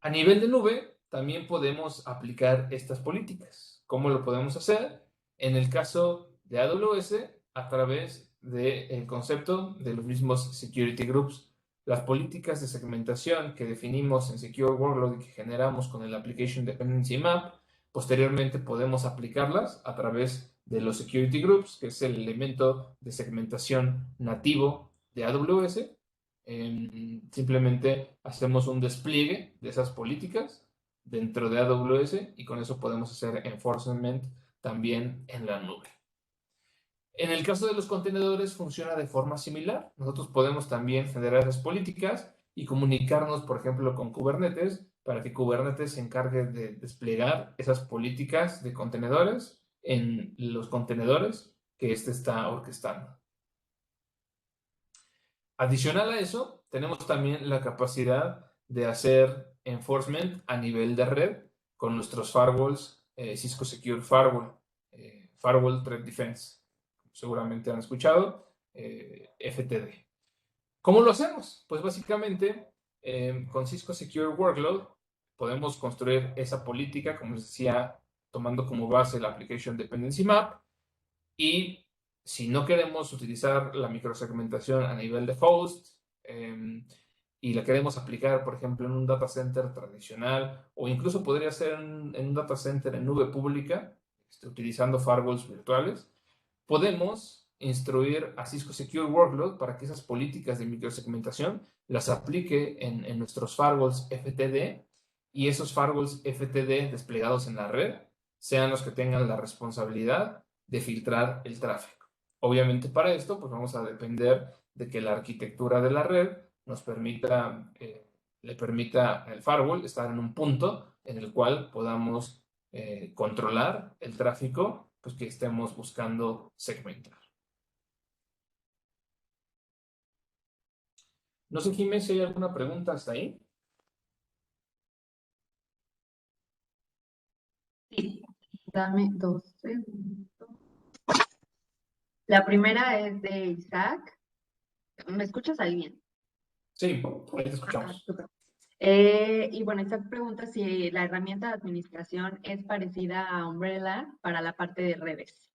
A nivel de nube, también podemos aplicar estas políticas. ¿Cómo lo podemos hacer? En el caso de AWS, a través del concepto de los mismos security groups. Las políticas de segmentación que definimos en Secure Workload y que generamos con el Application Dependency Map, posteriormente podemos aplicarlas a través de los security groups, que es el elemento de segmentación nativo de AWS. Simplemente hacemos un despliegue de esas políticas dentro de AWS y con eso podemos hacer enforcement también en la nube. En el caso de los contenedores funciona de forma similar. Nosotros podemos también generar esas políticas y comunicarnos, por ejemplo, con Kubernetes para que Kubernetes se encargue de desplegar esas políticas de contenedores en los contenedores que éste está orquestando. Adicional a eso, tenemos también la capacidad de hacer enforcement a nivel de red con nuestros firewalls, Cisco Secure Firewall, Firewall Threat Defense. Seguramente han escuchado, FTD. ¿Cómo lo hacemos? Pues básicamente con Cisco Secure Workload podemos construir esa política, como les decía, tomando como base la Application Dependency Map, y si no queremos utilizar la microsegmentación a nivel de host y la queremos aplicar, por ejemplo, en un data center tradicional o incluso podría ser en un data center en nube pública, utilizando firewalls virtuales, podemos instruir a Cisco Secure Workload para que esas políticas de microsegmentación las aplique en nuestros firewalls FTD, y esos firewalls FTD desplegados en la red sean los que tengan la responsabilidad de filtrar el tráfico. Obviamente para esto pues vamos a depender de que la arquitectura de la red nos permita, le permita al firewall estar en un punto en el cual podamos controlar el tráfico pues, que estemos buscando segmentar. No sé, Jiménez, si hay alguna pregunta hasta ahí. Sí, dame 2 segundos. La primera es de Isaac. ¿Me escuchas ahí bien? Sí, ahí te escuchamos. Súper. Y bueno, Isaac pregunta si la herramienta de administración es parecida a Umbrella para la parte de redes.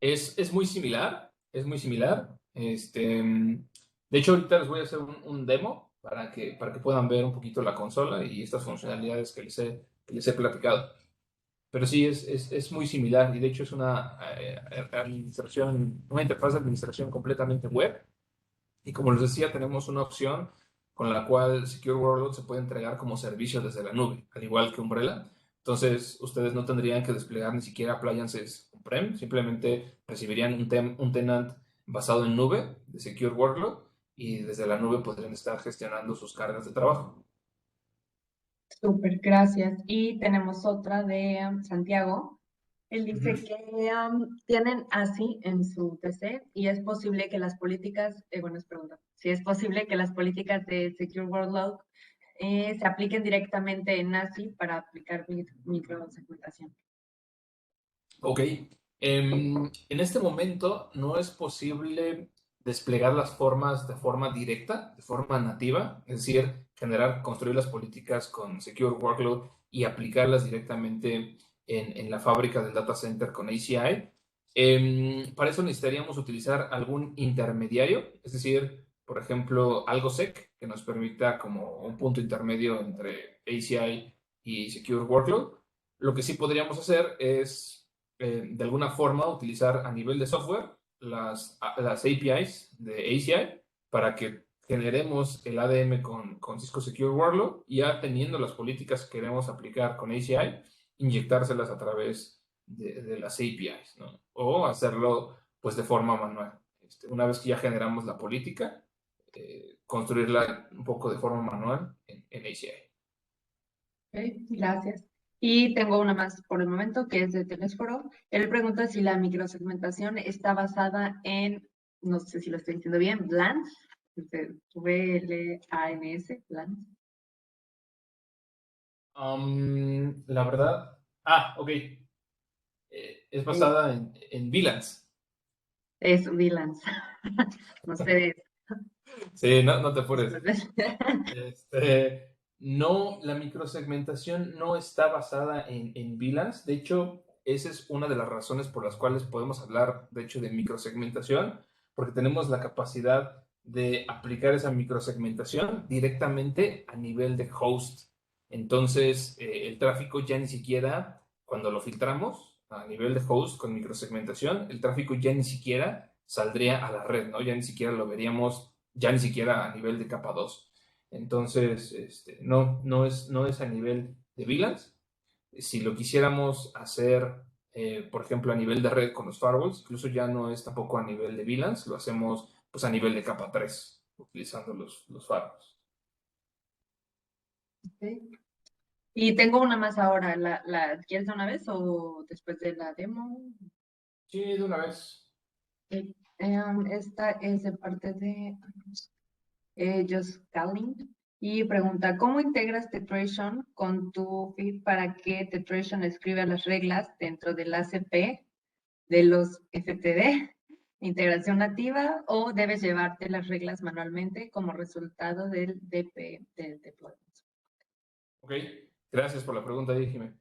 Es muy similar, es muy similar. De hecho, ahorita les voy a hacer un demo para que puedan ver un poquito la consola y estas funcionalidades que les he platicado. Pero sí, es muy similar y de hecho es una administración, una interfaz de administración completamente web. Y como les decía, tenemos una opción con la cual Secure Workload se puede entregar como servicio desde la nube, al igual que Umbrella. Entonces, ustedes no tendrían que desplegar ni siquiera appliances on-prem, simplemente recibirían un tenant basado en nube de Secure Workload y desde la nube podrían estar gestionando sus cargas de trabajo. Súper, gracias. Y tenemos otra de Santiago. Él dice que tienen ASI en su PC y es posible que las políticas, bueno, es pregunta, si es posible que las políticas de Secure Workload se apliquen directamente en ASI para aplicar microsegmentación. Ok. En este momento no es posible desplegar las formas de forma directa, de forma nativa, es decir, construir las políticas con Secure Workload y aplicarlas directamente en la fábrica del data center con ACI. Para eso necesitaríamos utilizar algún intermediario, es decir, por ejemplo, algo sec que nos permita como un punto intermedio entre ACI y Secure Workload. Lo que sí podríamos hacer es de alguna forma utilizar a nivel de software las APIs de ACI para que generemos el ADM con Cisco Secure Workload y ya teniendo las políticas que queremos aplicar con ACI, inyectárselas a través de las APIs, ¿no? O hacerlo pues de forma manual. Una vez que ya generamos la política, construirla un poco de forma manual en ACI. Ok, gracias. Y tengo una más por el momento que es de Telesforo. Él pregunta si la microsegmentación está basada en, no sé si lo estoy diciendo bien, VLANs, VLANs, VLANs. La verdad, ok. Es basada en VLANs. Es VLANs. No sé. Sí, no te apures. No, la microsegmentación no está basada en VLANs. De hecho, esa es una de las razones por las cuales podemos hablar, de hecho, de microsegmentación, porque tenemos la capacidad de aplicar esa microsegmentación directamente a nivel de host. Entonces, el tráfico ya ni siquiera, cuando lo filtramos a nivel de host con microsegmentación, el tráfico ya ni siquiera saldría a la red, ¿no? Ya ni siquiera lo veríamos, ya ni siquiera a nivel de capa 2. Entonces, no es a nivel de VLANs. Si lo quisiéramos hacer, por ejemplo, a nivel de red con los firewalls, incluso ya no es tampoco a nivel de VLANs, lo hacemos pues a nivel de capa 3. utilizando los firewalls. Ok. Y tengo una más ahora. ¿Quieres de una vez o después de la demo? Sí, de una vez. Ok. Esta es de parte de Just Calling y pregunta, ¿cómo integras Tetration con tu feed para que Tetration escriba las reglas dentro del ACP de los FTD? ¿Integración nativa o debes llevarte las reglas manualmente como resultado del del deployment? Ok, gracias por la pregunta, Jimé.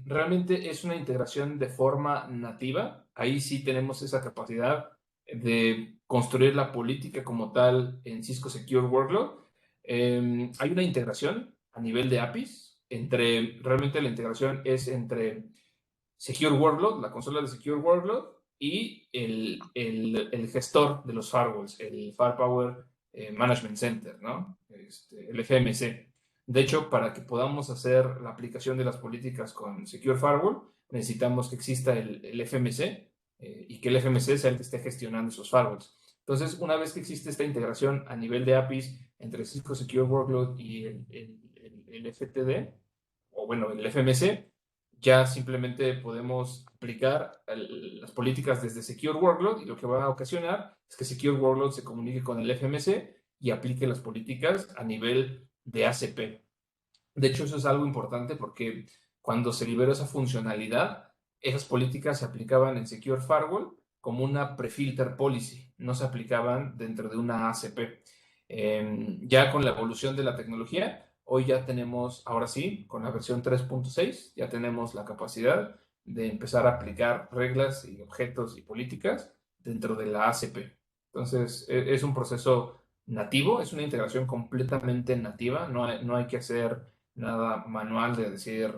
Realmente es una integración de forma nativa. Ahí sí tenemos esa capacidad de construir la política como tal en Cisco Secure Workload. Hay una integración a nivel de APIs. Realmente la integración es entre Secure Workload, la consola de Secure Workload, y el gestor de los firewalls, el Firepower Management Center, ¿no? El FMC. De hecho, para que podamos hacer la aplicación de las políticas con Secure Firewall, necesitamos que exista el FMC y que el FMC sea el que esté gestionando esos firewalls. Entonces, una vez que existe esta integración a nivel de APIs entre Cisco Secure Workload y el FTD, o bueno, el FMC, ya simplemente podemos aplicar las políticas desde Secure Workload y lo que va a ocasionar es que Secure Workload se comunique con el FMC y aplique las políticas a nivel de ACP. De hecho, eso es algo importante porque cuando se liberó esa funcionalidad, esas políticas se aplicaban en Secure Firewall como una pre-filter policy, no se aplicaban dentro de una ACP. Ya con la evolución de la tecnología, hoy ya tenemos, ahora sí, con la versión 3.6, ya tenemos la capacidad de empezar a aplicar reglas y objetos y políticas dentro de la ACP. Entonces, es un proceso nativo, es una integración completamente nativa, no hay que hacer nada manual de decir,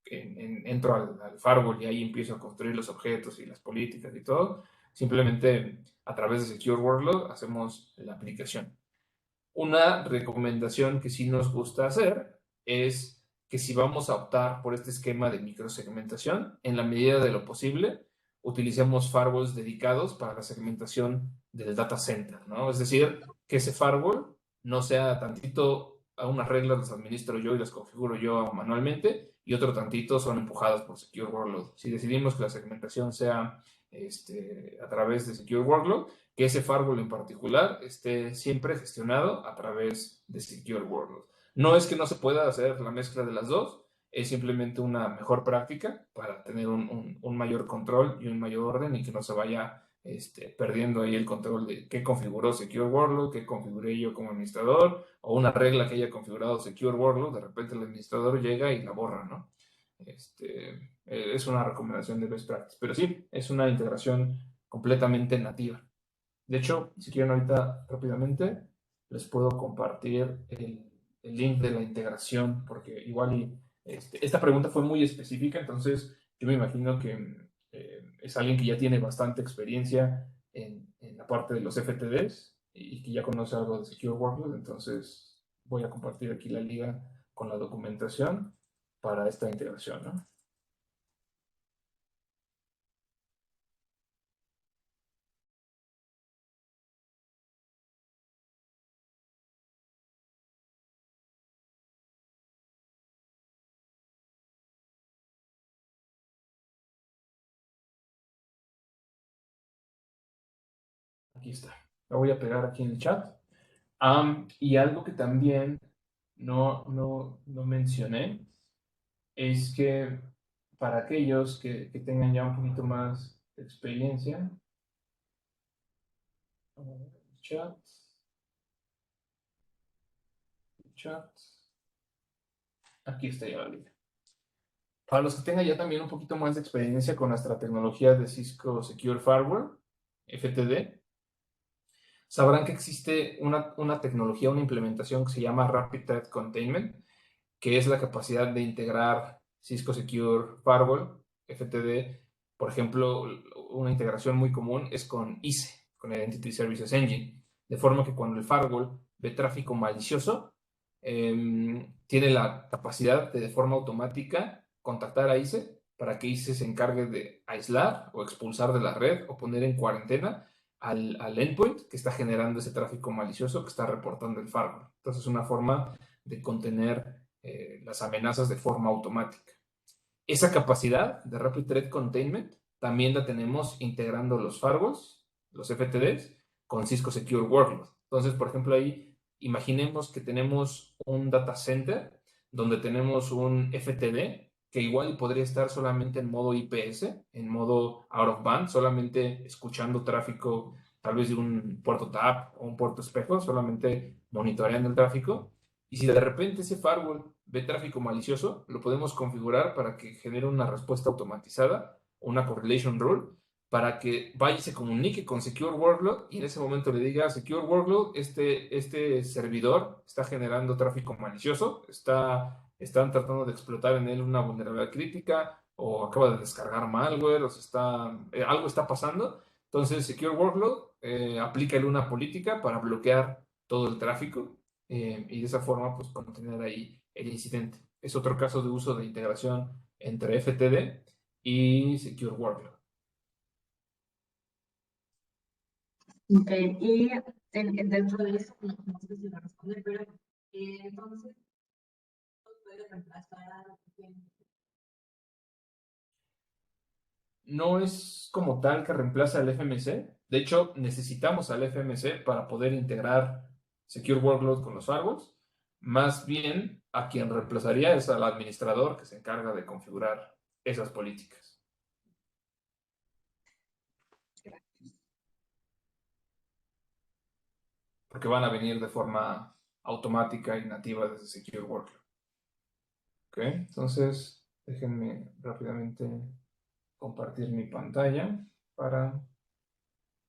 entro al firewall y ahí empiezo a construir los objetos y las políticas y todo. Simplemente a través de Secure Workload hacemos la aplicación. Una recomendación que sí nos gusta hacer es que si vamos a optar por este esquema de microsegmentación, en la medida de lo posible, utilicemos firewalls dedicados para la segmentación del data center, ¿no? Es decir, que ese firewall no sea tantito a unas reglas las administro yo y las configuro yo manualmente y otro tantito son empujadas por Secure Workload. Si decidimos que la segmentación sea a través de Secure Workload, que ese firewall en particular esté siempre gestionado a través de Secure Workload. No es que no se pueda hacer la mezcla de las dos, es simplemente una mejor práctica para tener un mayor control y un mayor orden y que no se vaya perdiendo ahí el control de qué configuró Secure Workload, qué configuré yo como administrador, o una regla que haya configurado Secure Workload, de repente el administrador llega y la borra, ¿no? Es una recomendación de best practice, pero sí, es una integración completamente nativa. De hecho, si quieren ahorita rápidamente, les puedo compartir el link de la integración, porque igual esta pregunta fue muy específica, entonces yo me imagino que es alguien que ya tiene bastante experiencia en la parte de los FTDs y que ya conoce algo de Secure Workload, entonces voy a compartir aquí la liga con la documentación para esta integración, ¿no? Aquí está. La voy a pegar aquí en el chat. Y algo que también no mencioné es que para aquellos que tengan ya un poquito más de experiencia, chat, chat, aquí está ya la liga. Para los que tengan ya también un poquito más de experiencia con nuestra tecnología de Cisco Secure Firewall, FTD, sabrán que existe una tecnología, una implementación que se llama Rapid Threat Containment, que es la capacidad de integrar Cisco Secure Firewall, FTD. Por ejemplo, una integración muy común es con ISE, con Identity Services Engine, de forma que cuando el firewall ve tráfico malicioso, tiene la capacidad de forma automática contactar a ISE para que ISE se encargue de aislar o expulsar de la red o poner en cuarentena al endpoint que está generando ese tráfico malicioso que está reportando el firewall. Entonces es una forma de contener las amenazas de forma automática. Esa capacidad de Rapid Threat Containment también la tenemos integrando los firewalls, los FTDs, con Cisco Secure Workload. Entonces, por ejemplo, ahí imaginemos que tenemos un data center donde tenemos un FTD que igual podría estar solamente en modo IPS, en modo out of band, solamente escuchando tráfico tal vez de un puerto TAP o un puerto espejo, solamente monitoreando el tráfico. Y si de repente ese firewall ve tráfico malicioso, lo podemos configurar para que genere una respuesta automatizada, una correlation rule, para que vaya y se comunique con Secure Workload y en ese momento le diga, Secure Workload, este servidor está generando tráfico malicioso, están tratando de explotar en él una vulnerabilidad crítica o acaba de descargar malware, o algo está pasando. Entonces, Secure Workload aplícale una política para bloquear todo el tráfico y de esa forma pues contener ahí el incidente. Es otro caso de uso de integración entre FTD y Secure Workload. Ok, y dentro de eso, no sé si me responde, pero entonces, ¿puede reemplazar? No es como tal que reemplaza al FMC. De hecho, necesitamos al FMC para poder integrar Secure Workload con los firewalls. Más bien, a quien reemplazaría es al administrador que se encarga de configurar esas políticas. Porque van a venir de forma automática y nativa desde Secure Workload. Ok, entonces déjenme rápidamente compartir mi pantalla para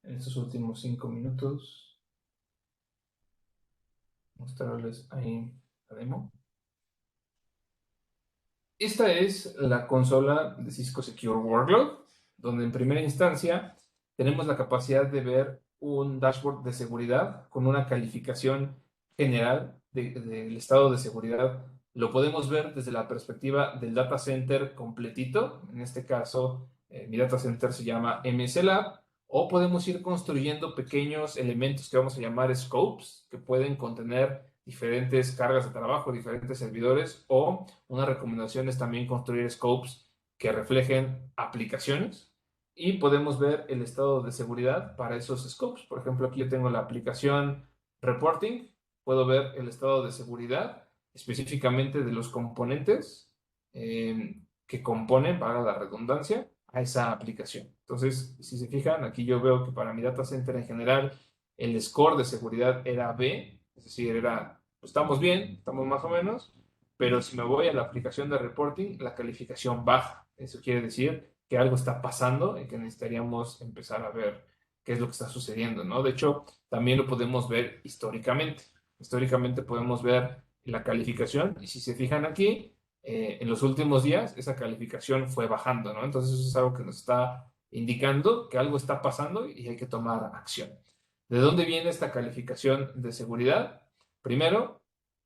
en estos últimos 5 minutos mostrarles ahí la demo. Esta es la consola de Cisco Secure Workload, donde en primera instancia tenemos la capacidad de ver un dashboard de seguridad con una calificación general del estado de seguridad. Lo podemos ver desde la perspectiva del data center completito. En este caso, mi data center se llama MS Lab, o podemos ir construyendo pequeños elementos que vamos a llamar scopes, que pueden contener diferentes cargas de trabajo, diferentes servidores, o una recomendación es también construir scopes que reflejen aplicaciones y podemos ver el estado de seguridad para esos scopes. Por ejemplo, aquí yo tengo la aplicación Reporting, puedo ver el estado de seguridad específicamente de los componentes que componen, para la redundancia, a esa aplicación. Entonces, si se fijan, aquí yo veo que para mi data center en general el score de seguridad era B, es decir, pues, estamos bien, estamos más o menos, pero si me voy a la aplicación de reporting, la calificación baja. Eso quiere decir que algo está pasando y que necesitaríamos empezar a ver qué es lo que está sucediendo, ¿no? De hecho, también lo podemos ver históricamente. Históricamente podemos ver la calificación y si se fijan aquí, en los últimos días esa calificación fue bajando, ¿no? Entonces eso es algo que nos está indicando que algo está pasando y hay que tomar acción. ¿De dónde viene esta calificación de seguridad? Primero,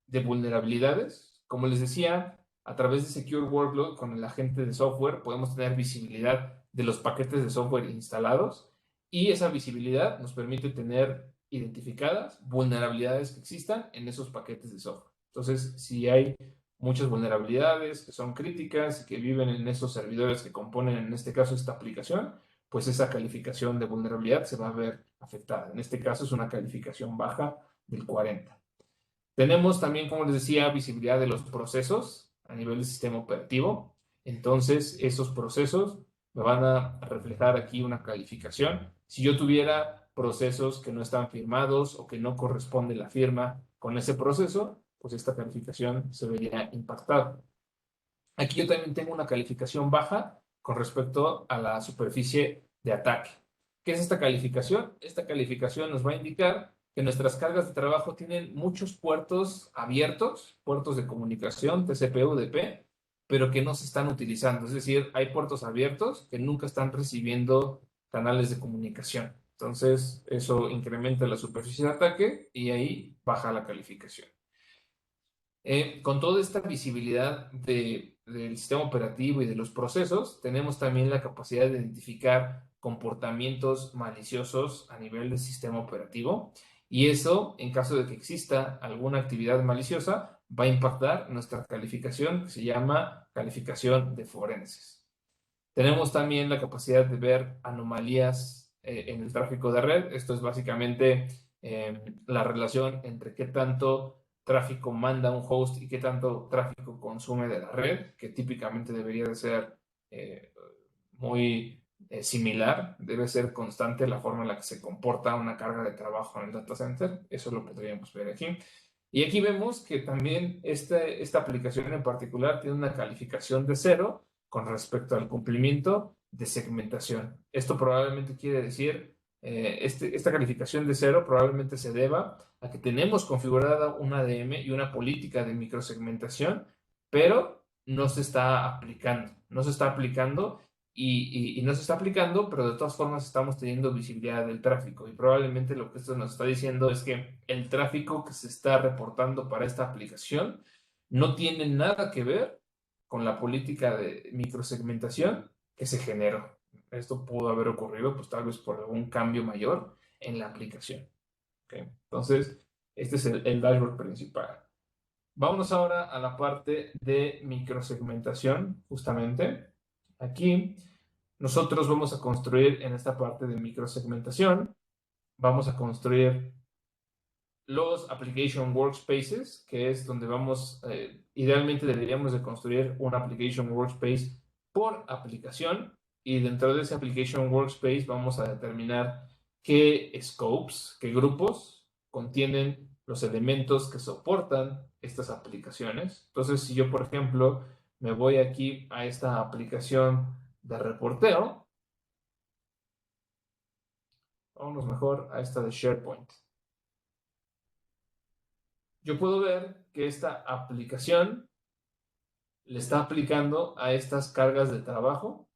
de vulnerabilidades. Como les decía, a través de Secure Workload con el agente de software podemos tener visibilidad de los paquetes de software instalados y esa visibilidad nos permite tener identificadas vulnerabilidades que existan en esos paquetes de software. Entonces, si hay muchas vulnerabilidades que son críticas y que viven en esos servidores que componen, en este caso, esta aplicación, pues esa calificación de vulnerabilidad se va a ver afectada. En este caso es una calificación baja del 40. Tenemos también, como les decía, visibilidad de los procesos a nivel del sistema operativo. Entonces, esos procesos me van a reflejar aquí una calificación. Si yo tuviera procesos que no están firmados o que no corresponde la firma con ese proceso, pues esta calificación se vería impactada. Aquí yo también tengo una calificación baja con respecto a la superficie de ataque. ¿Qué es esta calificación? Esta calificación nos va a indicar que nuestras cargas de trabajo tienen muchos puertos abiertos, puertos de comunicación, TCP, UDP, pero que no se están utilizando. Es decir, hay puertos abiertos que nunca están recibiendo canales de comunicación. Entonces, eso incrementa la superficie de ataque y ahí baja la calificación. Con toda esta visibilidad de del sistema operativo y de los procesos, tenemos también la capacidad de identificar comportamientos maliciosos a nivel del sistema operativo, y eso, en caso de que exista alguna actividad maliciosa, va a impactar nuestra calificación, que se llama calificación de forenses. Tenemos también la capacidad de ver anomalías en el tráfico de red. Esto es básicamente la relación entre qué tanto tráfico manda un host y qué tanto tráfico consume de la red, que típicamente debería de ser muy similar. Debe ser constante la forma en la que se comporta una carga de trabajo en el data center. Eso lo podríamos ver aquí. Y aquí vemos que también esta aplicación en particular tiene una calificación de 0 con respecto al cumplimiento de segmentación. Esto probablemente quiere decir, esta calificación de 0 probablemente se deba a que tenemos configurada un ADM y una política de microsegmentación, pero no se está aplicando. No se está aplicando y no se está aplicando, pero de todas formas estamos teniendo visibilidad del tráfico. Y probablemente lo que esto nos está diciendo es que el tráfico que se está reportando para esta aplicación no tiene nada que ver con la política de microsegmentación que se generó. Esto pudo haber ocurrido, pues tal vez por algún cambio mayor en la aplicación. ¿Okay? Entonces, este es el dashboard principal. Vámonos ahora a la parte de microsegmentación, justamente. Aquí nosotros vamos a construir en esta parte de microsegmentación, vamos a construir los Application Workspaces, que es donde vamos, idealmente deberíamos de construir un Application Workspace por aplicación, y dentro de ese Application Workspace vamos a determinar qué scopes, qué grupos contienen los elementos que soportan estas aplicaciones. Entonces, si yo, por ejemplo, me voy aquí a esta aplicación de reporteo, vámonos mejor a esta de SharePoint. Yo puedo ver que esta aplicación le está aplicando a estas cargas de trabajo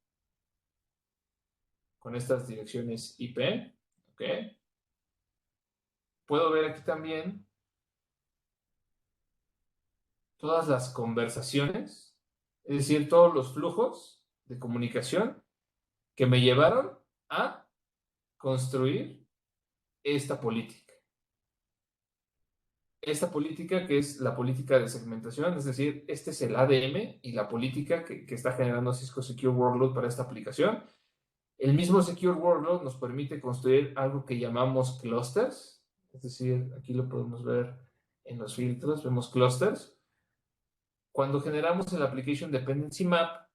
con estas direcciones IP. ¿Ok? Puedo ver aquí también todas las conversaciones, es decir, todos los flujos de comunicación que me llevaron a construir esta política. Esta política, que es la política de segmentación, es decir, este es el ADM y la política que está generando Cisco Secure Workload para esta aplicación. El mismo Secure Workload nos permite construir algo que llamamos clusters, es decir, aquí lo podemos ver en los filtros, vemos clusters. Cuando generamos el Application Dependency Map,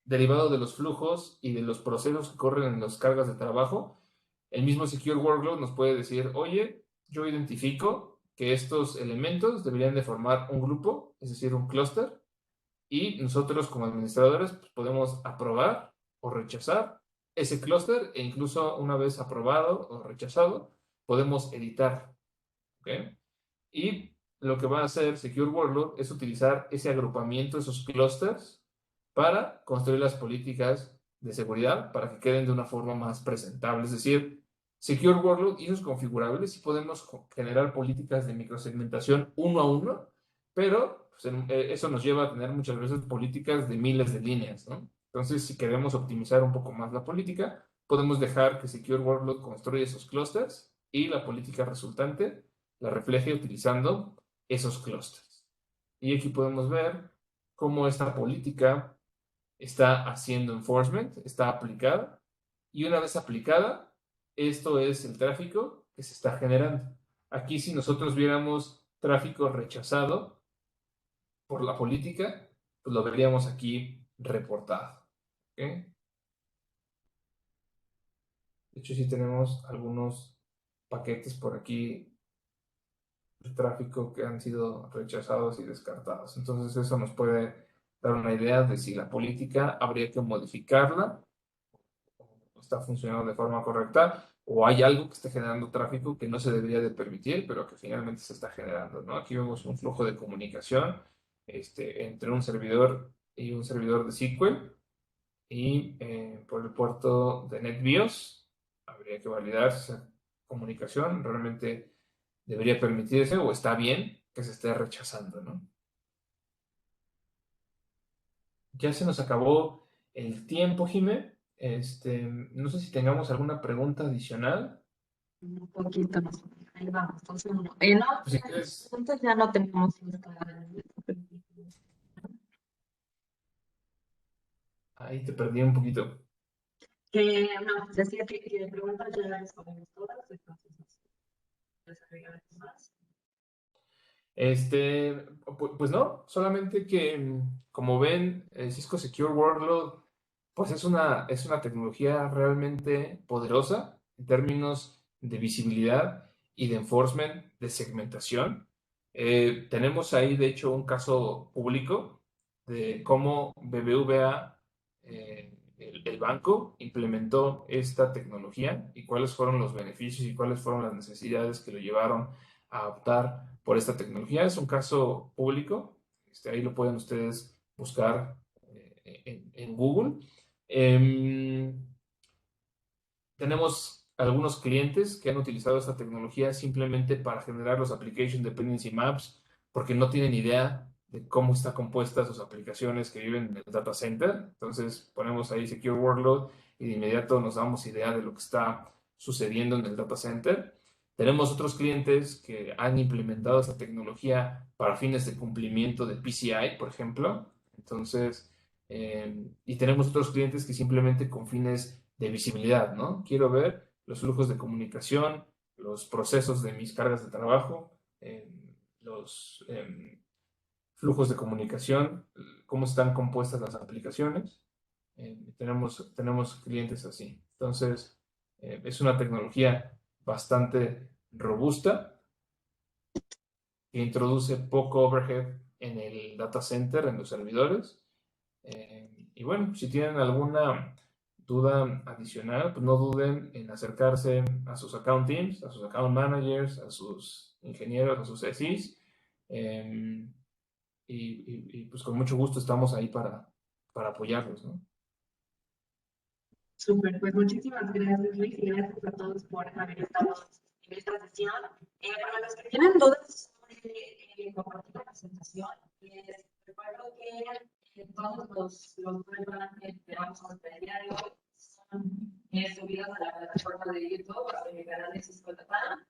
derivado de los flujos y de los procesos que corren en las cargas de trabajo, el mismo Secure Workload nos puede decir, oye, yo identifico que estos elementos deberían de formar un grupo, es decir, un clúster, y nosotros como administradores pues, podemos aprobar o rechazar ese clúster, e incluso una vez aprobado o rechazado, podemos editar. ¿Okay? Y lo que va a hacer Secure Workload es utilizar ese agrupamiento, esos clusters, para construir las políticas de seguridad para que queden de una forma más presentable. Es decir, Secure Workload y sus configurables, y podemos generar políticas de microsegmentación uno a uno, pero pues, eso nos lleva a tener muchas veces políticas de miles de líneas, ¿no? Entonces, si queremos optimizar un poco más la política, podemos dejar que Secure Workload construya esos clusters y la política resultante la refleje utilizando esos clusters. Y aquí podemos ver cómo esta política está haciendo enforcement, está aplicada, y una vez aplicada, esto es el tráfico que se está generando. Aquí, si nosotros viéramos tráfico rechazado por la política, pues lo veríamos aquí reportado. ¿Okay? De hecho, sí tenemos algunos paquetes por aquí de tráfico que han sido rechazados y descartados. Entonces, eso nos puede dar una idea de si la política habría que modificarla, está funcionando de forma correcta, o hay algo que esté generando tráfico que no se debería de permitir, pero que finalmente se está generando, ¿no? Aquí vemos un flujo de comunicación entre un servidor y un servidor de SQL, y por el puerto de NetBIOS habría que validar esa comunicación realmente debería permitirse o está bien que se esté rechazando, ¿no? ya se nos acabó el tiempo, Jime. No sé si tengamos alguna pregunta adicional. Un poquito más. Ahí vamos, entonces uno. No, Pues si quieres, entonces ya no tenemos ahí te perdí un poquito. no, decía que de preguntas ya las respondimos todas, entonces les agregaré más. Pues no, solamente que, como ven, Cisco Secure Workload, pues es una tecnología realmente poderosa en términos de visibilidad y de enforcement, de segmentación. Tenemos ahí, de hecho, un caso público de cómo BBVA, el banco, implementó esta tecnología y cuáles fueron los beneficios y cuáles fueron las necesidades que lo llevaron a optar por esta tecnología. Es un caso público, ahí lo pueden ustedes buscar en Google. Eh, Tenemos algunos clientes que han utilizado esta tecnología simplemente para generar los Application Dependency Maps porque no tienen idea de cómo está compuesta sus aplicaciones que viven en el data center. Entonces ponemos ahí Secure Workload y de inmediato nos damos idea de lo que está sucediendo en el data center. Tenemos otros clientes que han implementado esta tecnología para fines de cumplimiento de PCI, por ejemplo. Entonces, y tenemos otros clientes que simplemente con fines de visibilidad, ¿no? Quiero ver los flujos de comunicación, los procesos de mis cargas de trabajo, los flujos de comunicación, cómo están compuestas las aplicaciones. Tenemos clientes así. Entonces, es una tecnología bastante robusta que introduce poco overhead en el data center, en los servidores. Y bueno, si tienen alguna duda adicional, pues no duden en acercarse a sus account teams, a sus account managers, a sus ingenieros, a sus SIs. eh, pues con mucho gusto estamos ahí para apoyarlos, ¿no? Súper, pues muchísimas gracias, Luis, y gracias a todos por haber estado en esta sesión. Para los que tienen dudas sobre compartir la presentación, les recuerdo que todos los programas que vamos a ver el día de hoy son subidos a la plataforma de YouTube, a mi canal de Cisco Latam.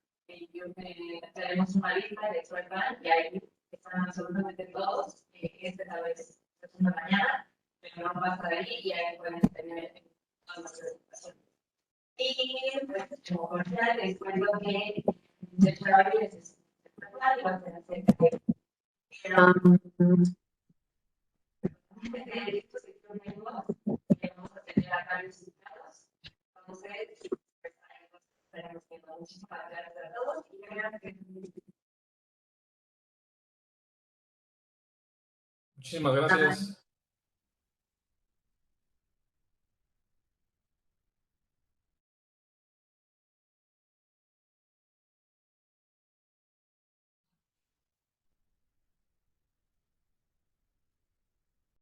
Tenemos una lista de Suelpan y ahí están absolutamente todos. Tal vez es una mañana, pero no pasa de ahí y ahí pueden tener y pues, como comercial, les cuento que de trabajo es espectacular, va a ser de estos experimentados que vamos a tener acá resultados. Entonces, pues, esperamos que muchísimas gracias a todos y gracias. Muchísimas gracias.